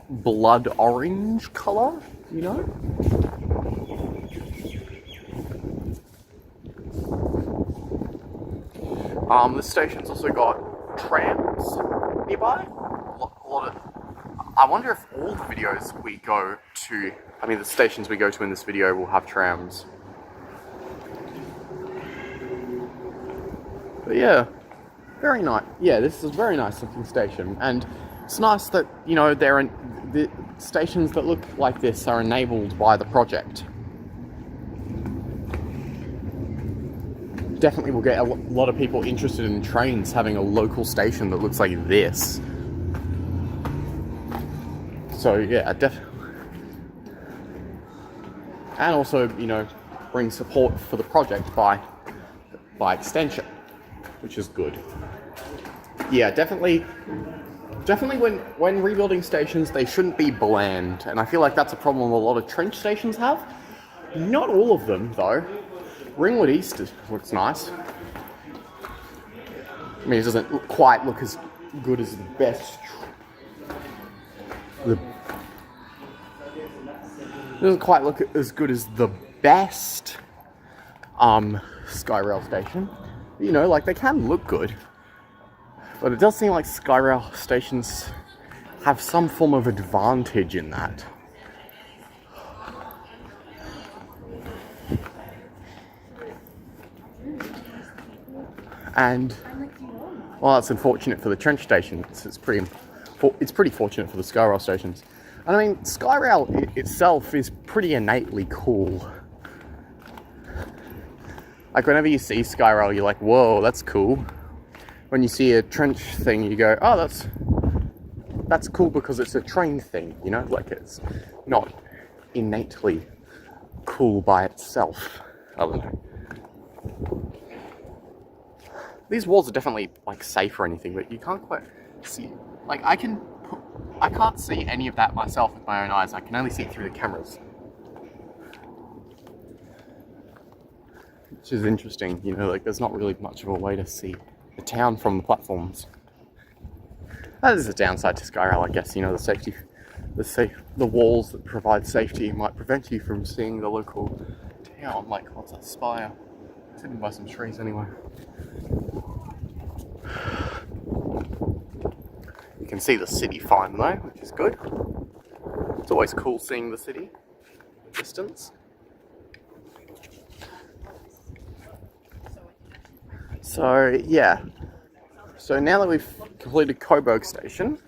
blood orange colour, you know? The station's also got trams nearby. I wonder if all the videos we go to, I mean the stations we go to in this video will have trams. But yeah, very nice. Yeah, this is a very nice looking station, and it's nice that, you know, the stations that look like this are enabled by the project. Definitely will get a lot of people interested in trains having a local station that looks like this. So yeah, definitely. And also, you know, bring support for the project by extension, which is good. Yeah, definitely definitely when rebuilding stations, they shouldn't be bland, and I feel like that's a problem a lot of trench stations have. Not all of them, though. Ringwood East looks nice. I mean, it doesn't quite look as good as the best. It doesn't quite look as good as the best Skyrail station. You know, like, they can look good. But it does seem like Skyrail stations have some form of advantage in that. And, well, that's unfortunate for the trench stations. It's pretty fortunate for the Skyrail stations. And I mean, Skyrail itself is pretty innately cool. Like, whenever you see Skyrail, you're like, whoa, that's cool. When you see a trench thing, you go, oh, that's cool because it's a train thing, you know? Like, it's not innately cool by itself. I don't know. These walls are definitely, like, safe or anything, but you can't quite see. Like, I can't see any of that myself with my own eyes. I can only see it through the cameras. Which is interesting, you know, like, there's not really much of a way to see the town from the platforms. That is a downside to Skyrail, I guess. You know, the walls that provide safety might prevent you from seeing the local town. Like, what's that spire? It's hidden by some trees anyway. You can see the city fine though, which is good. It's always cool seeing the city at a distance. So yeah, so now that we've completed Coburg station,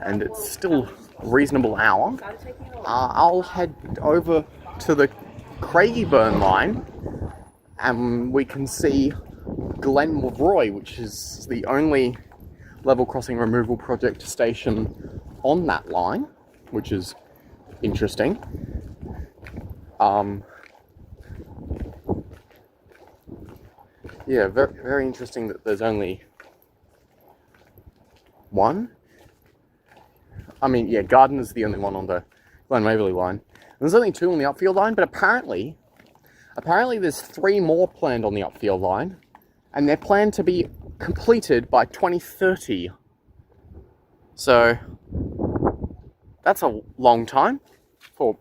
and it's still a reasonable hour, I'll head over to the Craigieburn line, and we can see Glenroy, which is the only level crossing removal project station on that line, which is interesting. Yeah, very, very interesting that there's only one. I mean, yeah, Gardiner's the only one on the Glen Waverley line. There's only two on the Upfield line, but apparently there's 3 more planned on the Upfield line, and they're planned to be completed by 2030. So that's a long time for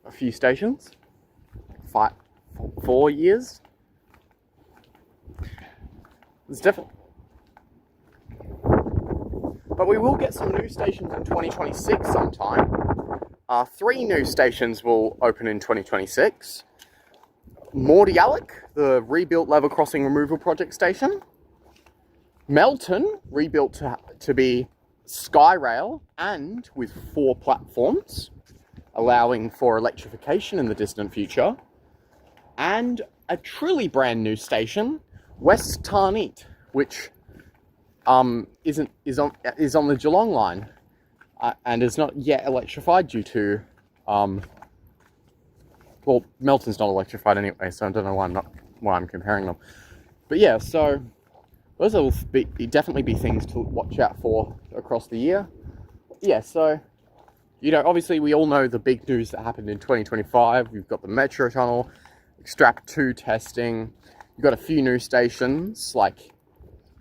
a few stations. 4 years. It's definitely. But we will get some new stations in 2026 sometime. 3 new stations will open in 2026. Moreland, the rebuilt level crossing removal project station. Melton, rebuilt to be Skyrail and with 4 platforms, allowing for electrification in the distant future. And a truly brand new station, West Tarneit, which is on the Geelong line and is not yet electrified due to well, Melton's not electrified anyway, so I don't know why I'm comparing them. But yeah, so those will definitely be things to watch out for across the year. Yeah, so you know, obviously we all know the big news that happened in 2025. We've got the Metro Tunnel, Extrap 2 testing. You've got a few new stations, like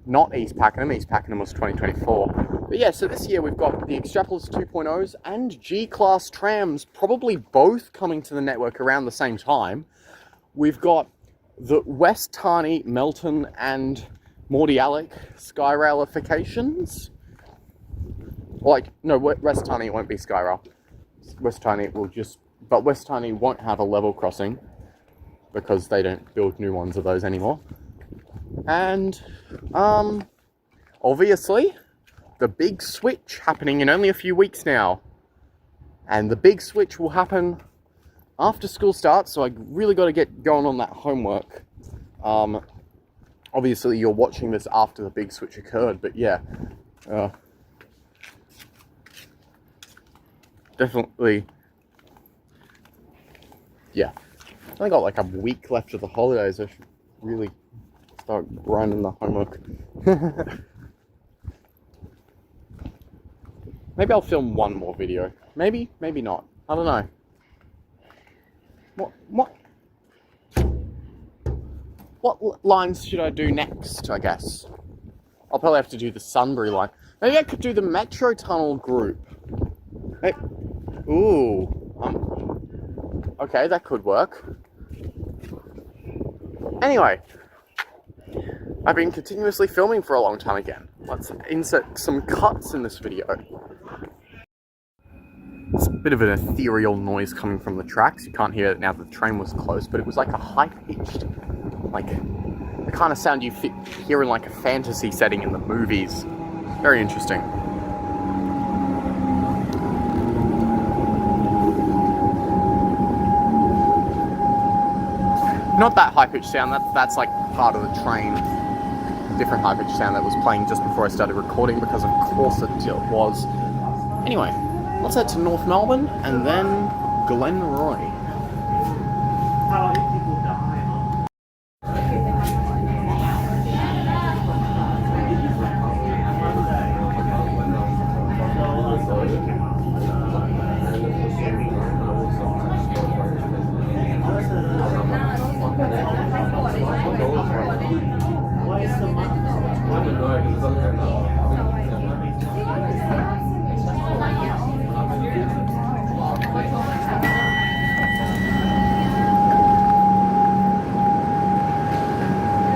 not East Pakenham. East Pakenham was 2024. But yeah, so this year we've got the Extrapolis 2.0s and G-Class trams, probably both coming to the network around the same time. We've got the West Tarneit, Melton and Moreland Skyrailifications. Like, no, West Tarneit won't be Skyrail. West Tarneit will just, but West Tarneit won't have a level crossing, because they don't build new ones of those anymore. And, obviously, the big switch happening in only a few weeks now. And the big switch will happen after school starts, so I really got to get going on that homework. Obviously, you're watching this after the big switch occurred, but yeah. Definitely. Yeah. I got like a week left of the holidays. I should really start grinding the homework. Maybe I'll film one more video. Maybe, maybe not. I don't know. What lines should I do next, I guess? I'll probably have to do the Sunbury line. Maybe I could do the Metro Tunnel group. Hey. Ooh. Okay, that could work. Anyway. I've been continuously filming for a long time again. Let's insert some cuts in this video. It's a bit of an ethereal noise coming from the tracks. You can't hear it now that the train was close, but it was like a high-pitched, like, the kind of sound you hear in like a fantasy setting in the movies. Very interesting. Not that high-pitched sound, that's like part of the train. Different high-pitched sound that was playing just before I started recording, because of course it was. Anyway, let's head to North Melbourne and then Glenroy.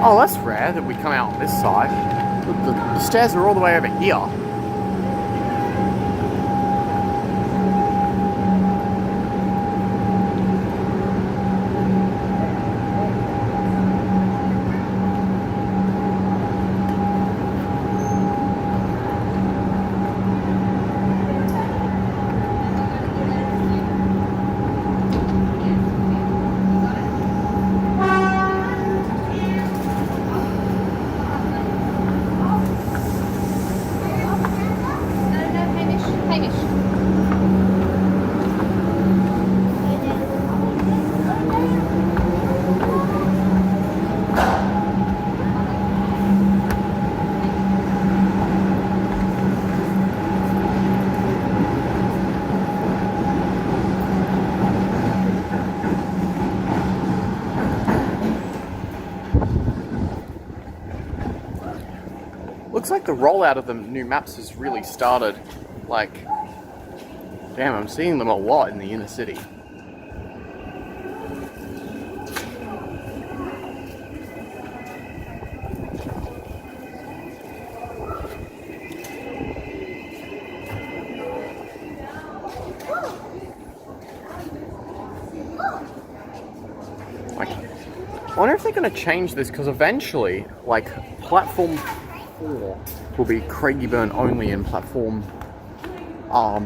Oh, that's rare that we come out on this side. Look, the stairs are all the way over here. Looks like the rollout of the new maps has really started. Like, damn, I'm seeing them a lot in the inner city. Like, I wonder if they're going to change this, because eventually, like, platform 4 will be Craigieburn only, and platform oh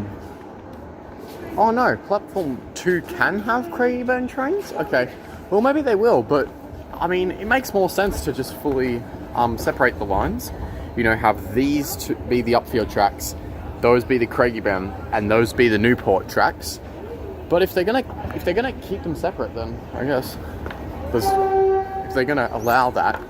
no, platform 2 can have Craigieburn trains? Okay, well maybe they will, but I mean it makes more sense to just fully separate the lines. You know, have these to be the Upfield tracks, those be the Craigieburn, and those be the Newport tracks. But if they're gonna keep them separate, then I guess, because if they're gonna allow that.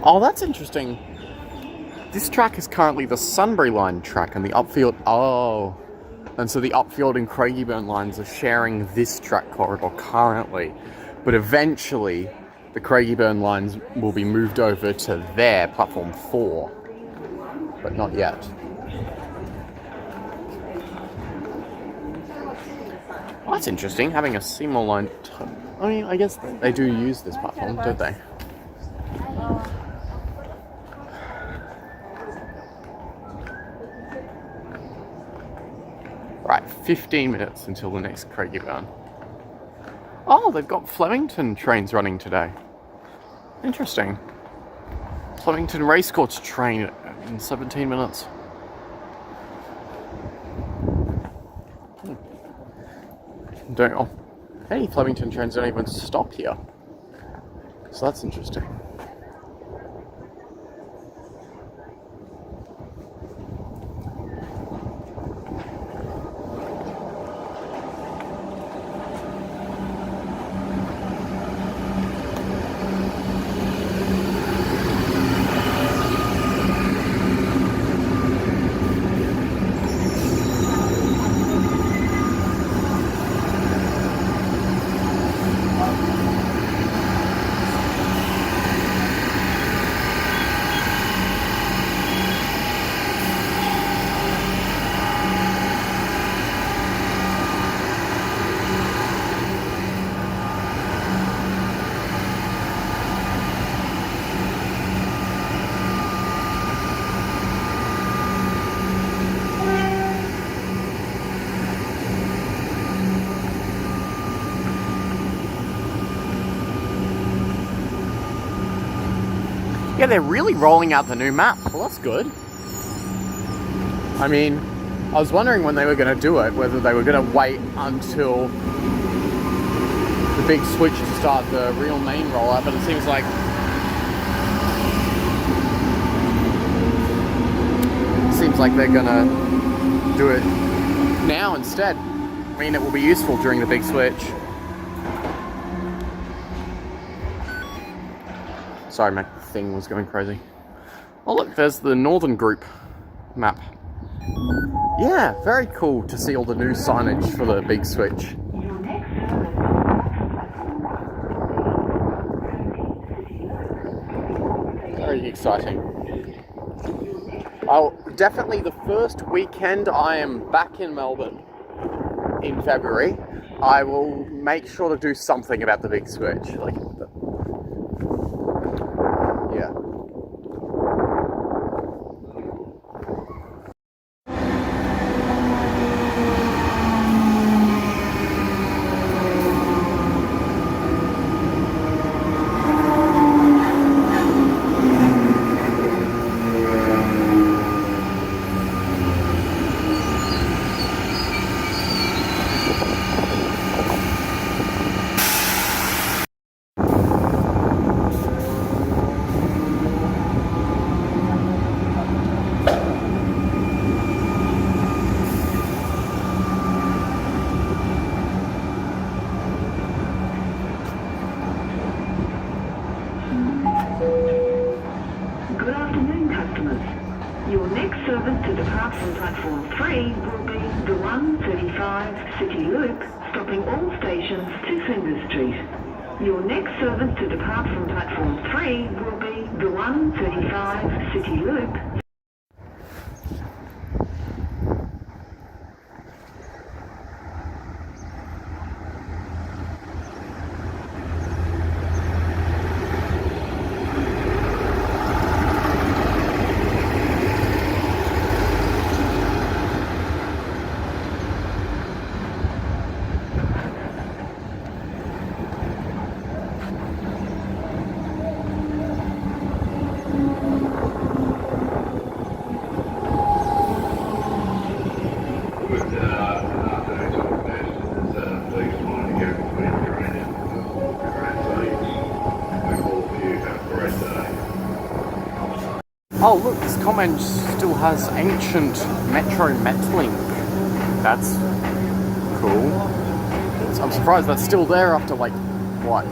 Oh, that's interesting. This track is currently the Sunbury line track, and the Upfield... Oh. And so the Upfield and Craigieburn lines are sharing this track corridor currently. But eventually, the Craigieburn lines will be moved over to their platform 4. But not yet. Oh, that's interesting, having a Seymour line... I mean, I guess they do use this platform, don't they? Right, 15 minutes until the next Craigieburn. Oh, they've got Flemington trains running today. Interesting. Flemington Racecourse train in 17 minutes. Any Flemington trains don't even stop here. So that's interesting. Yeah, they're really rolling out the new map. Well, that's good. I mean, I was wondering when they were going to do it, whether they were going to wait until the big switch to start the real main rollout, but it seems like they're going to do it now instead. I mean, it will be useful during the big switch. Sorry, my thing was going crazy. Oh look, there's the Northern Group map. Yeah, very cool to see all the new signage for the big switch. Very exciting. Oh, definitely the first weekend I am back in Melbourne in February, I will make sure to do something about the big switch. Like, yeah. Good afternoon, customers. Your next service to depart from platform 3 will be the 135 City Loop, stopping all stations to Flinders Street. Your next service to depart from platform 3 will be the 135 City Loop. Oh look, this comment still has ancient Metro Metlink. That's cool. I'm surprised that's still there after like, what,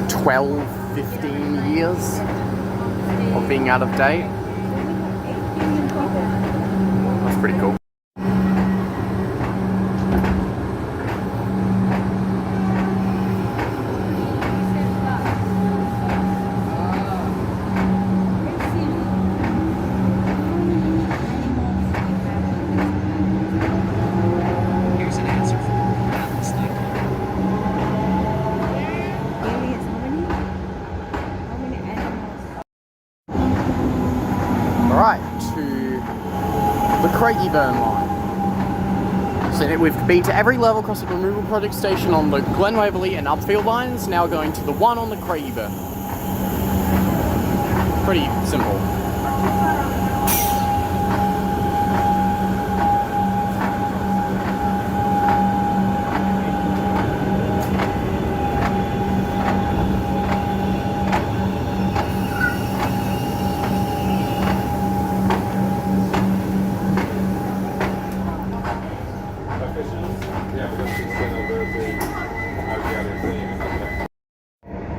12, 15 years of being out of date. That's pretty cool. Craigieburn line. So we've been to every level crossing removal project station on the Glen Waverley and Upfield lines, now going to the one on the Craigieburn. Pretty simple.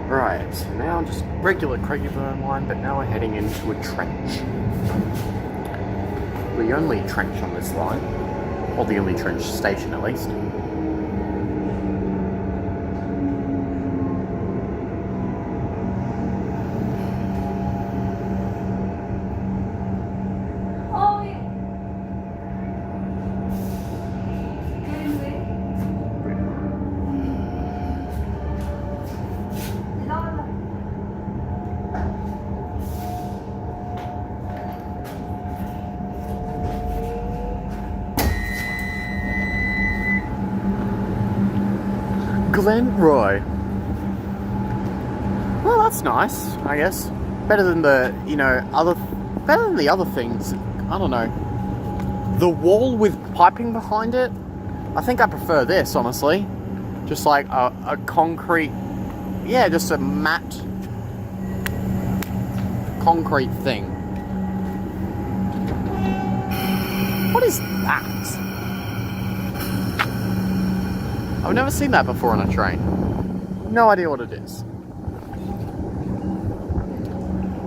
Right, so now just regular Craigieburn line, but now we're heading into a trench. The only trench on this line, or the only trench station at least. Glenroy. Well, that's nice, I guess. Better than the, better than the other things. I don't know. The wall with piping behind it, I think I prefer this, honestly. Just like a concrete, yeah, just a matte concrete thing. What is that? I've never seen that before on a train. No idea what it is.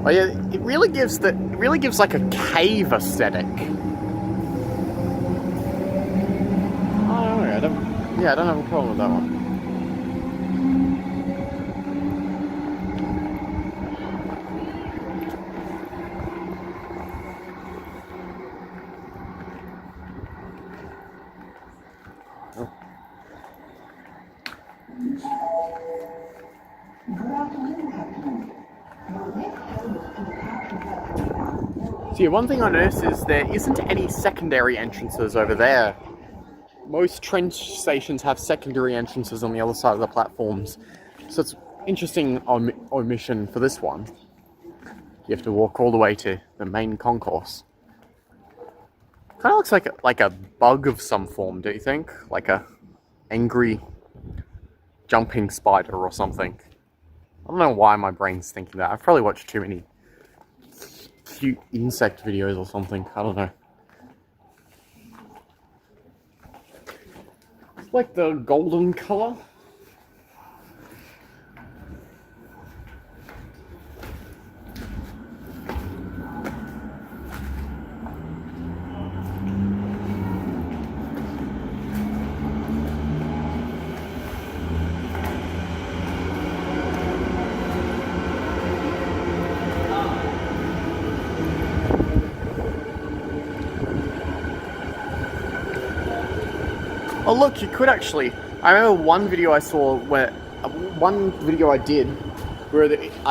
But yeah, it really gives like a cave aesthetic. I don't have a problem with that one. So yeah, one thing I noticed is there isn't any secondary entrances over there. Most train stations have secondary entrances on the other side of the platforms. So it's interesting omission for this one. You have to walk all the way to the main concourse. Kind of looks like a bug of some form, don't you think? Like a angry jumping spider or something. I don't know why my brain's thinking that. I've probably watched too many cute insect videos or something. I don't know. It's like the golden color. Oh look, you could actually. I remember one video I saw where I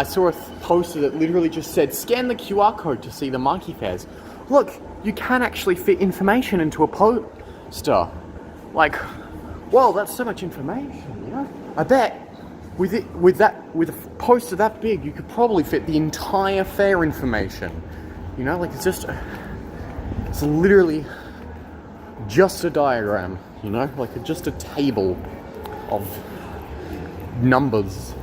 saw a poster that literally just said, "Scan the QR code to see the monkey fares." Look, you can actually fit information into a poster. Like, well, that's so much information, you know. I bet with a poster that big, you could probably fit the entire fare information. You know, like it's literally just a diagram. You know, like just a table of numbers.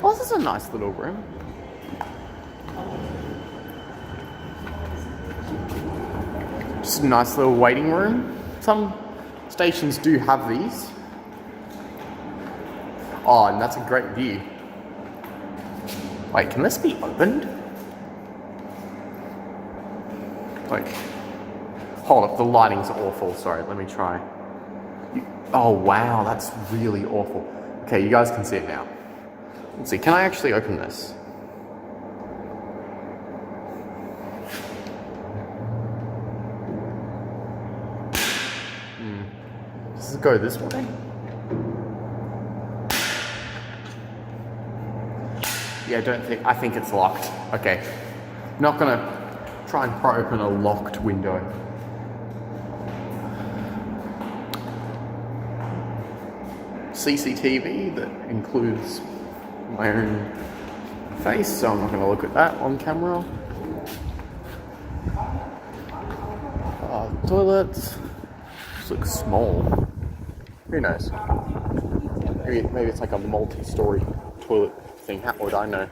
Oh, this is a nice little room. Just a nice little waiting room. Some stations do have these. Oh, and that's a great view. Wait, can this be opened? Like, hold up, the lighting's awful. Sorry, let me try. Oh wow, that's really awful. Okay, you guys can see it now. Let's see, can I actually open this? Does it go this way? Yeah, I think it's locked. Okay. I'm not gonna try and pry open a locked window. CCTV that includes my own face, so I'm not going to look at that on camera. Toilets. This looks small. Who knows? Maybe it's like a multi-story toilet thing. How would I know?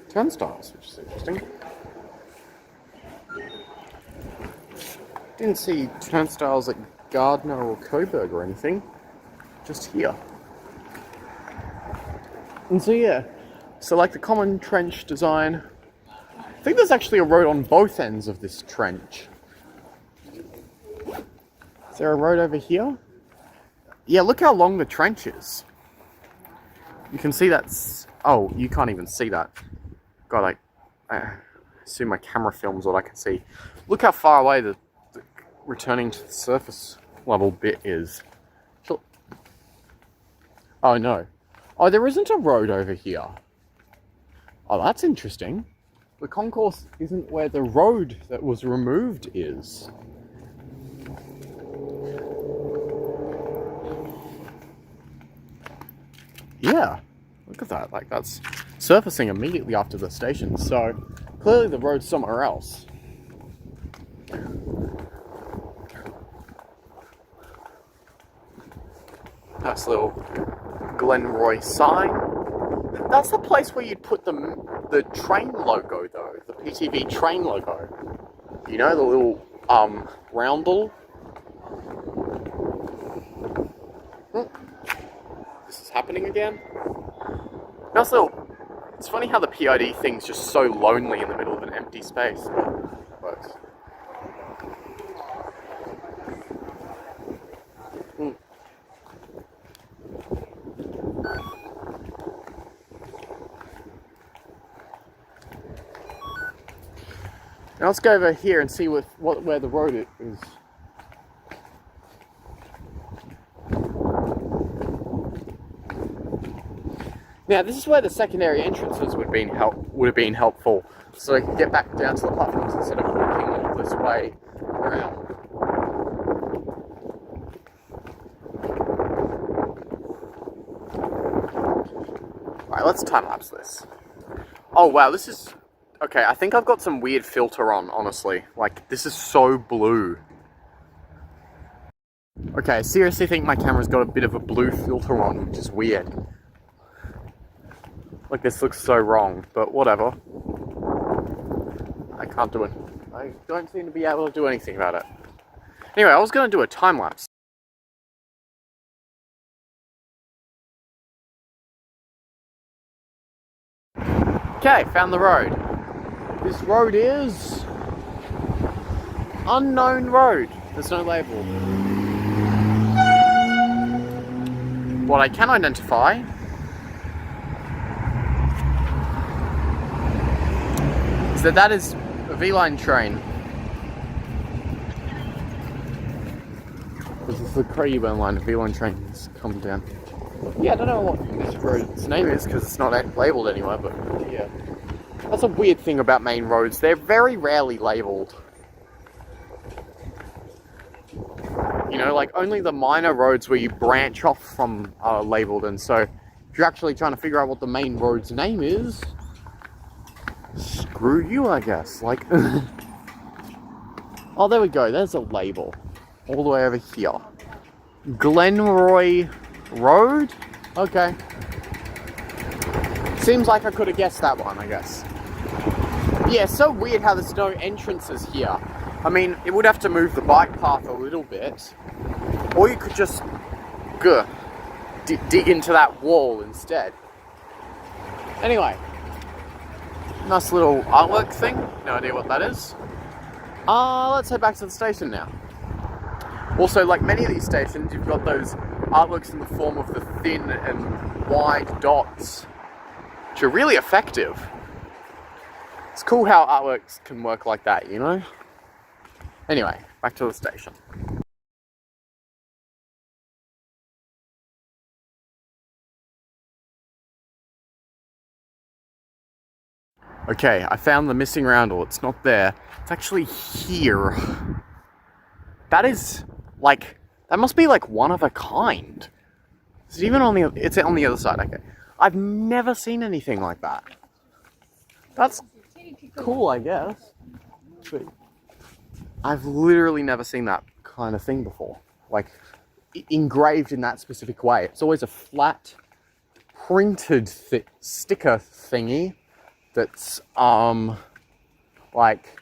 Turnstiles, which is interesting. Didn't see turnstiles at Gardiner or Coburg or anything. Just here. And so yeah, so like the common trench design. I think there's actually a road on both ends of this trench. Is there a road over here? Yeah, look how long the trench is. You can see that's... Oh, you can't even see that. God, I assume my camera films what I can see. Look how far away the returning to the surface level bit is. Oh no. Oh, there isn't a road over here. Oh, that's interesting. The concourse isn't where the road that was removed is. Yeah, look at that. Like, that's surfacing immediately after the station. So clearly the road's somewhere else. Nice little Glenroy sign. That's the place where you'd put the train logo, though. The PTV train logo. You know, the little roundel. This is happening again. Nice little. It's funny how the PID thing's just so lonely in the middle of an empty space. Works. Now let's go over here and see where the road is. Now this is where the secondary entrances would have been helpful, so I could get back down to the platforms instead of walking all this way around. Alright, let's time lapse this. Oh wow, this is... Okay, I think I've got some weird filter on, honestly. Like, this is so blue. Okay, I seriously think my camera's got a bit of a blue filter on, which is weird. Like, this looks so wrong, but whatever. I can't do it. I don't seem to be able to do anything about it. Anyway, I was going to do a time lapse. Okay, found the road. This road is unknown road. There's no label. What I can identify is that is a V-line train. This is the Craigieburn line. The V-line train is coming down. Yeah, I don't know what this road's name is because it's not labelled anywhere, but yeah. That's a weird thing about main roads. They're very rarely labelled. You know, like only the minor roads where you branch off from are labelled, and so if you're actually trying to figure out what the main road's name is, screw you, I guess. Like, oh, there we go. There's a label all the way over here. Glenroy Road? Okay. Seems like I could have guessed that one, I guess. Yeah, so weird how there's no entrances here. I mean, it would have to move the bike path a little bit. Or you could just dig into that wall instead. Anyway. Nice little artwork thing. No idea what that is. Let's head back to the station now. Also, like many of these stations, you've got those artworks in the form of the thin and wide dots, which are really effective. It's cool how artworks can work like that, you know? Anyway, back to the station. Okay, I found the missing roundel. It's not there. It's actually here. That is, like, that must be like one of a kind. Is it even on the, it's on the other side, okay. I've never seen anything like that. That's cool, I guess. But I've literally never seen that kind of thing before. Like, engraved in that specific way. It's always a flat, printed sticker thingy that's, like,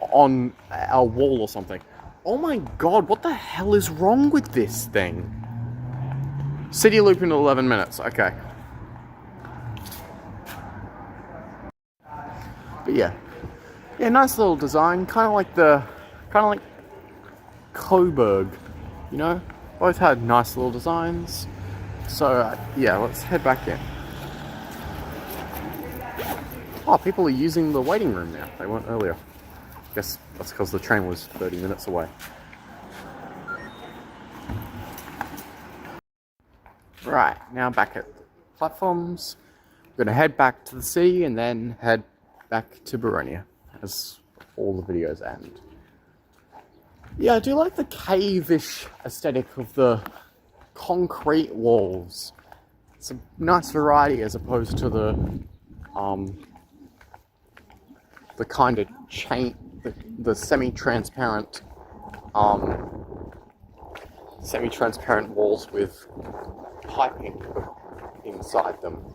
on a wall or something. Oh my god, what the hell is wrong with this thing? City loop in 11 minutes, okay. But yeah, nice little design, kind of like Coburg, you know? Both had nice little designs. So yeah, let's head back in. Oh, people are using the waiting room now. They weren't earlier. Guess that's because the train was 30 minutes away. Right, now back at the platforms. We're going to head back to the city and then head back to Boronia as all the videos end. Yeah, I do like the cave-ish aesthetic of the concrete walls. It's a nice variety as opposed to the kind of the semi-transparent walls with piping inside them.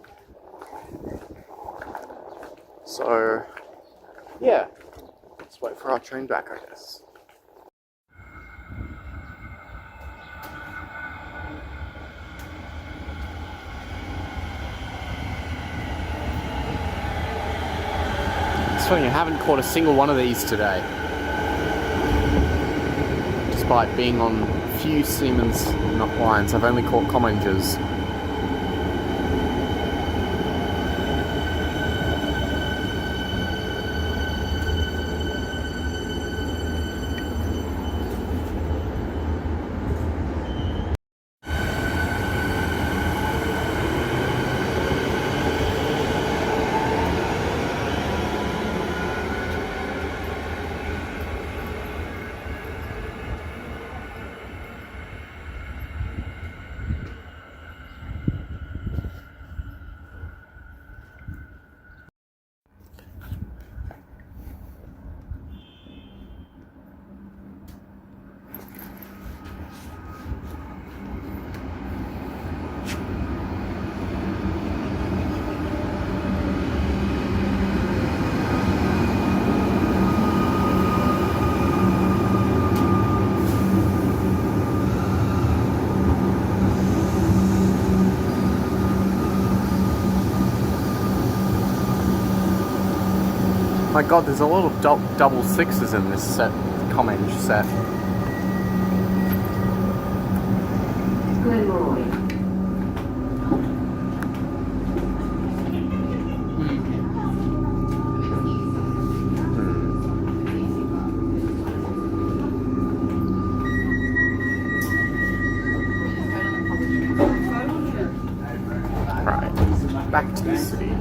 So yeah, let's wait for our train back, I guess. It's funny, I haven't caught a single one of these today, despite being on a few Siemens lines. I've only caught Commingers. My god, there's a lot of double sixes in this set, Commenge set. Glenroy. Right, back to the city.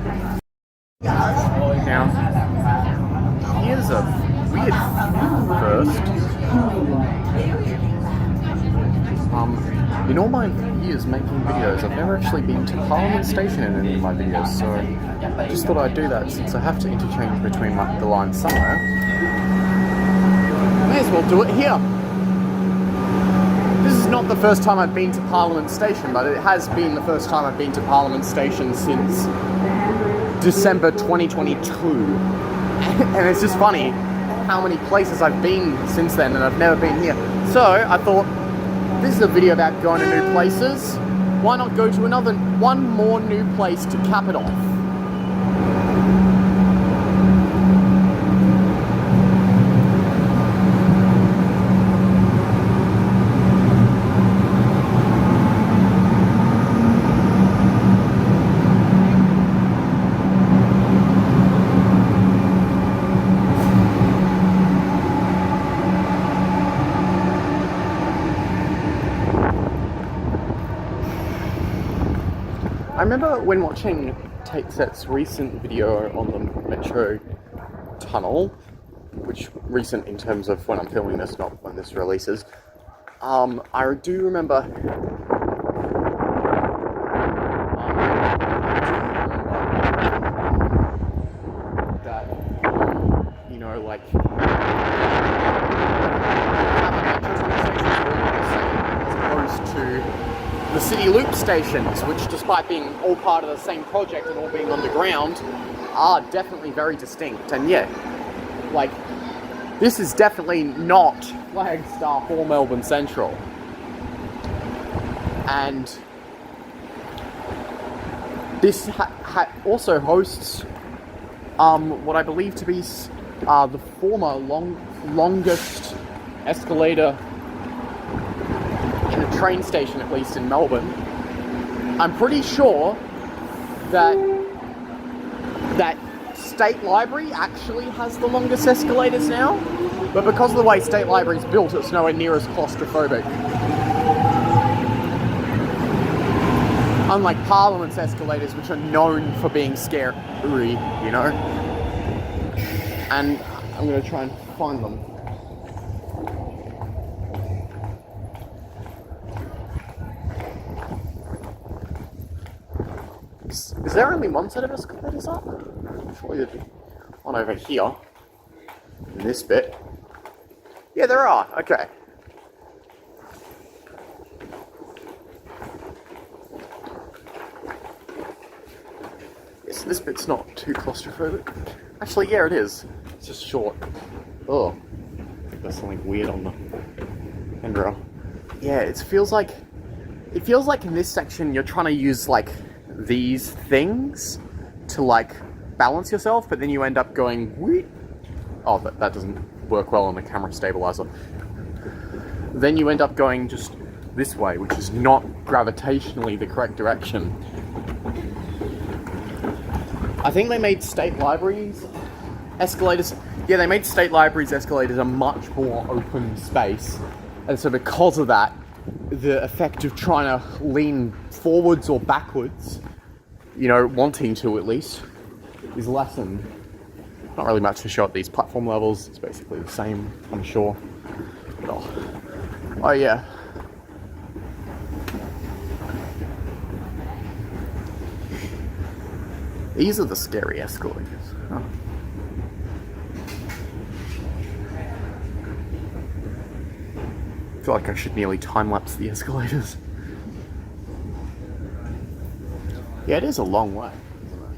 Now, here's a weird first. In all my years making videos, I've never actually been to Parliament Station in any of my videos, so I just thought I'd do that since I have to interchange between the lines somewhere. May as well do it here. This is not the first time I've been to Parliament Station, but it has been the first time I've been to Parliament Station since December 2022. And it's just funny how many places I've been since then and I've never been here. So I thought, this is a video about going to new places. Why not go to one more new place to cap it off? I remember when watching Tateset's recent video on the Metro tunnel, which recent in terms of when I'm filming this, not when this releases, I do remember that, you know, like, as opposed to the city loop stations, which despite being all part of the same project and all being underground, are definitely very distinct. And yeah, like, this is definitely not Flagstaff or Melbourne Central. And this also hosts what I believe to be the former longest escalator in a train station, at least in Melbourne. I'm pretty sure that State Library actually has the longest escalators now, but because of the way State Library is built, it's nowhere near as claustrophobic. Unlike Parliament's escalators, which are known for being scary, you know? And I'm going to try and find them. Is there only one set of escalators up? Surely there'd be one over here. In this bit. Yeah, there are. Okay. Yes, this bit's not too claustrophobic. Actually, yeah, it is. It's just short. Oh, I think there's something weird on the handrail. Yeah, it feels like in this section you're trying to use like these things to like balance yourself, but then you end up going whee. Oh, that doesn't work well on the camera stabilizer. Then you end up going just this way, which is not gravitationally the correct direction. I think they made state libraries escalators. Yeah, they made state libraries escalators a much more open space. And so because of that, the effect of trying to lean forwards or backwards, you know, wanting to at least, is lessened. Not really much to show at these platform levels. It's basically the same, I'm sure. Oh yeah. These are the scary escalators. Huh. I feel like I should nearly time-lapse the escalators. Yeah, it is a long way, isn't it?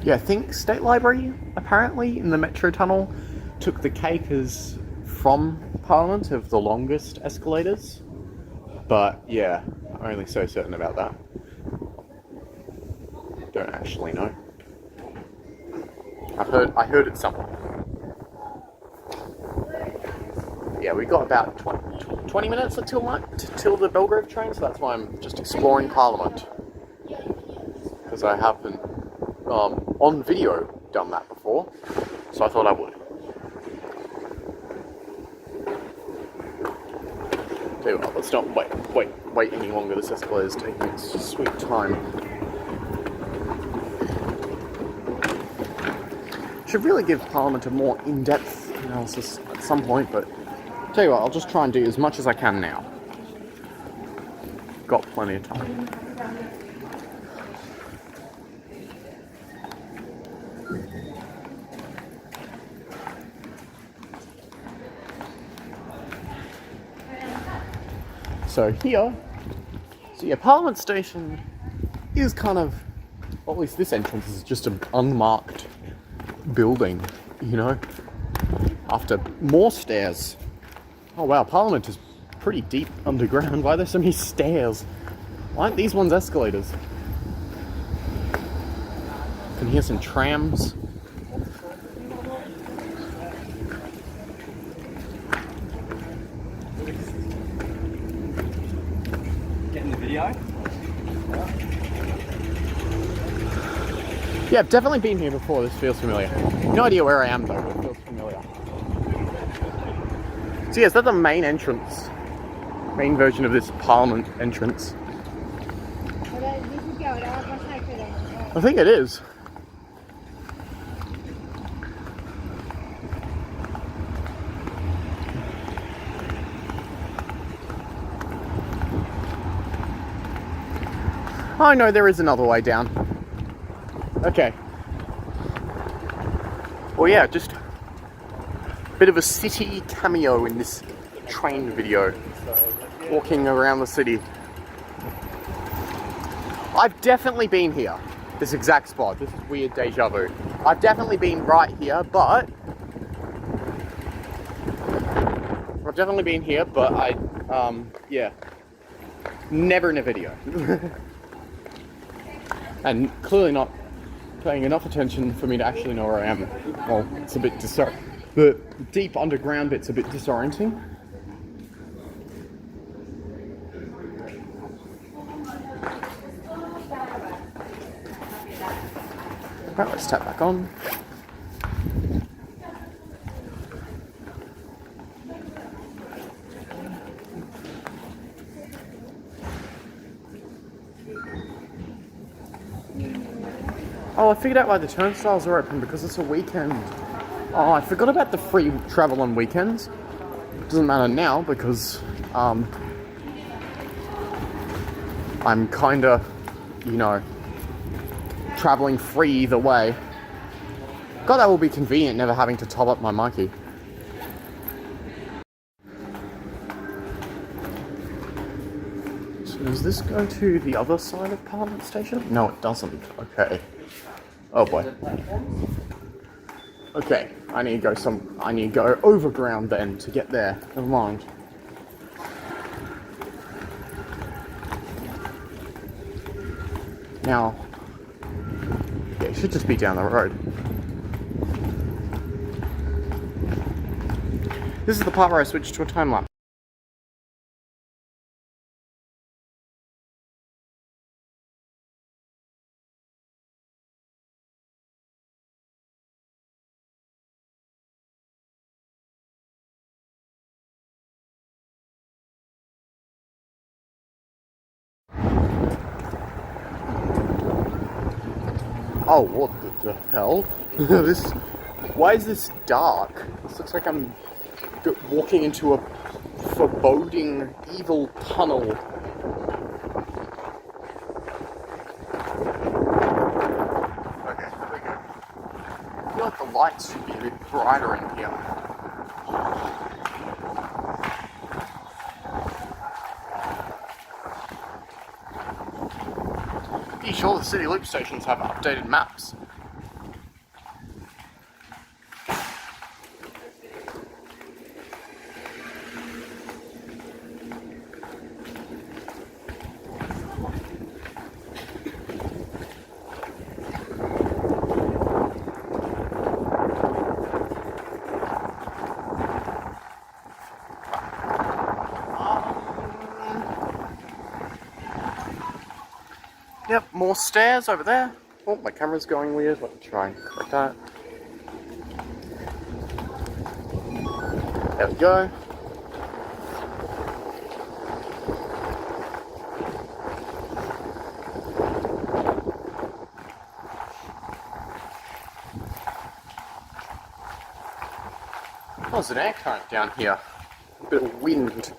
Yeah, I think State Library, apparently, in the Metro Tunnel, took the cake as from Parliament of the longest escalators. But, yeah, I'm only so certain about that. Don't actually know. I heard it somewhere. Yeah, we got about 20 minutes until the Belgrave train, so that's why I'm just exploring Parliament. Because I haven't, on video, done that before, so I thought I would. Tell you what, let's not wait any longer. This escalator is taking its sweet time. Should really give Parliament a more in-depth analysis at some point, but tell you what, I'll just try and do as much as I can now. Got plenty of time. So yeah, Parliament Station is kind of, well, at least this entrance is just an unmarked building, you know, after more stairs. Oh wow, Parliament is pretty deep underground. Why are there so many stairs? Why aren't these ones escalators? Can hear some trams. Getting the video? Yeah, I've definitely been here before. This feels familiar. No idea where I am though, but it feels familiar. So yeah, is that the main entrance? Main version of this Parliament entrance? I think it is. Oh no, there is another way down. Okay. Well yeah, just a bit of a city cameo in this train video. Walking around the city. I've definitely been here. This exact spot. This is weird deja vu. I've definitely been right here, but yeah. Never in a video. And clearly not paying enough attention for me to actually know where I am. Well, it's a bit the deep underground bit's a bit disorienting. Right, let's tap back on. Oh, I figured out why the turnstiles are open, because it's a weekend. Oh, I forgot about the free travel on weekends. Doesn't matter now because I'm kinda, you know, traveling free either way. God, that will be convenient, never having to top up my monkey. So does this go to the other side of Parliament Station? No, it doesn't. Okay. Oh boy. Okay, I need to go overground then to get there. Never mind. Now, yeah, it should just be down the road. This is the part where I switched to a time lapse. Oh, what the hell? Why is this dark? This looks like I'm walking into a foreboding, evil tunnel. Okay, there we go. I feel like the lights should be a bit brighter in here. Pretty sure the city loop stations have updated maps. Yep, more stairs over there. Oh, my camera's going weird. Let me try and correct that. There we go. Oh, there's an air current down here. A bit of wind.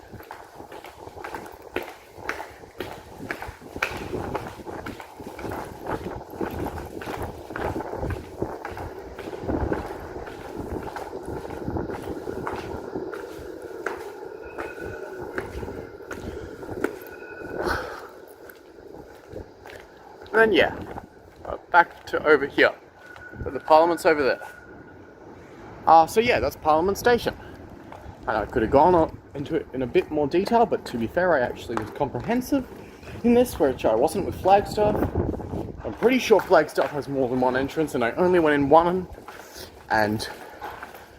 And then yeah, back to over here. So the Parliament's over there. So yeah, that's Parliament Station. And I could have gone into it in a bit more detail, but to be fair, I actually was comprehensive in this, which I wasn't with Flagstaff. I'm pretty sure Flagstaff has more than one entrance, and I only went in one. And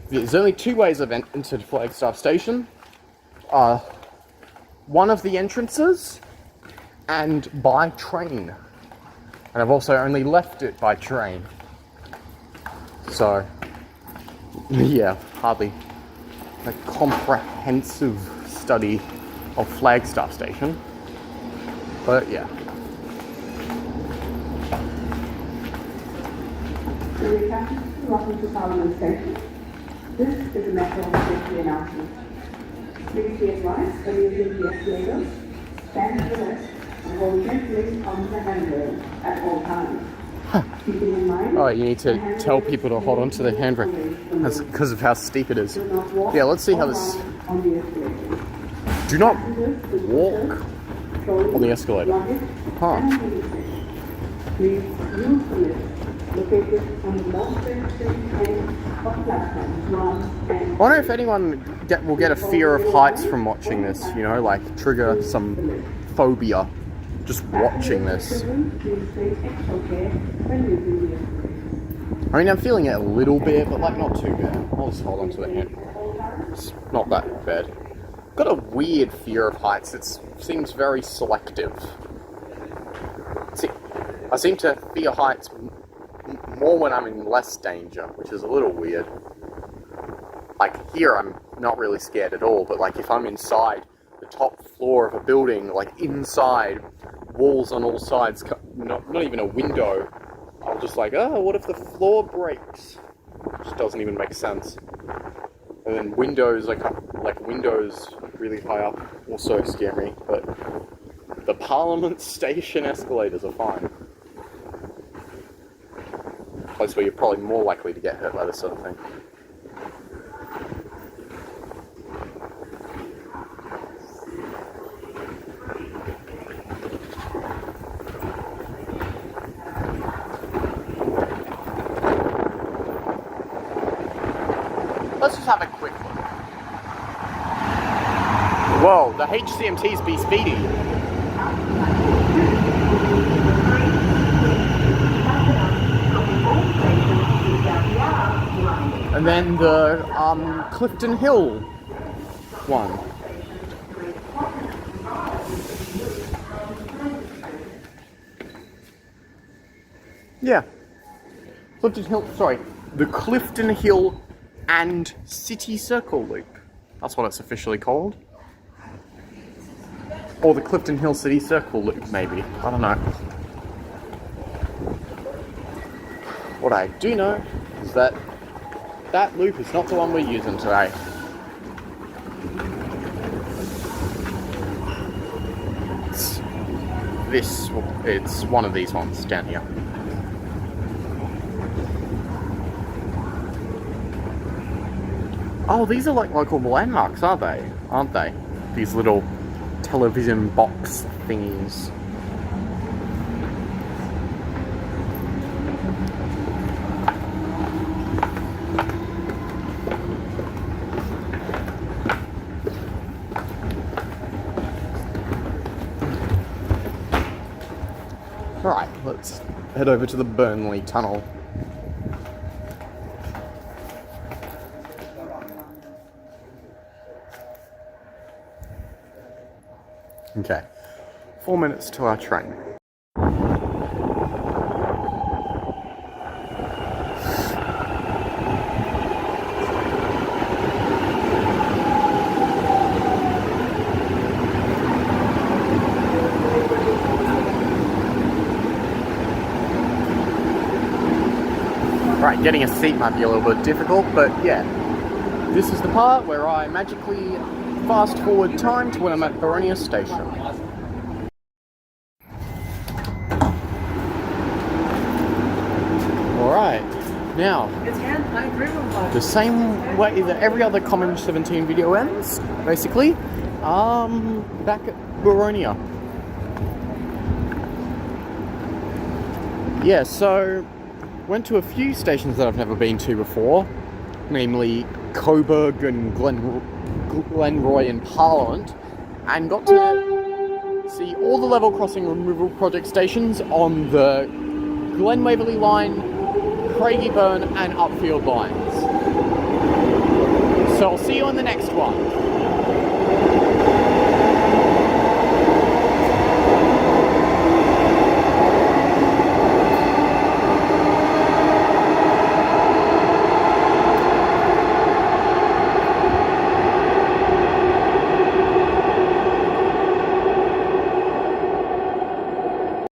there's only two ways I've entered Flagstaff Station. One of the entrances, and by train. And I've also only left it by train. So, yeah, hardly a comprehensive study of Flagstaff Station. But yeah. Welcome to Parliament Station. This is a matter of safety announcement. Please be advised that using the escalators, stand to the left and hold gently on the handrail at all times. Keeping in mind, Oh, you need to tell people to hold onto the handrail. That's because of how steep it is. Yeah, let's see how this... on the escalator. Do not walk on the escalator. Huh. Please use the lift located on the long end of platform 1 and I wonder if anyone will get a fear of heights from watching this, you know, like trigger some phobia just watching this. I mean, I'm feeling it a little bit, but like not too bad. I'll just hold on to the hand. It's not that bad. Got a weird fear of heights. It seems very selective. See, I seem to fear heights more when I'm in less danger, which is a little weird. Like here, I'm not really scared at all, but like if I'm inside the top floor of a building, like inside, walls on all sides, not even a window, I'm just like, oh, what if the floor breaks? Which doesn't even make sense. And then windows, like windows really high up also scare me, but The Parliament Station escalators are fine. Place where you're probably more likely to get hurt by this sort of thing. Let's just have a quick look. Whoa, the HCMTs be speedy. And then the Clifton Hill one. Yeah. Clifton Hill, sorry, the Clifton Hill and City Circle Loop. That's what it's officially called. Or the Clifton Hill City Circle Loop, maybe. I don't know. What I do know is that that loop is not the one we're using today. It's one of these ones down here. Oh, these are like local landmarks, are they? Aren't they? These little television box thingies. Alright, let's head over to the Burnley Tunnel. Okay, 4 minutes to our train. Right, getting a seat might be a little bit difficult, but yeah. This is the part where I magically fast forward time to when I'm at Boronia Station. Alright, now, the same way that every other Common 17 video ends, basically, back at Boronia. Yeah, so, went to a few stations that I've never been to before, namely Coburg and Glenroy and Parliament, and got to see all the level crossing removal project stations on the Glen Waverley line, Craigieburn and Upfield lines. So I'll see you on the next one.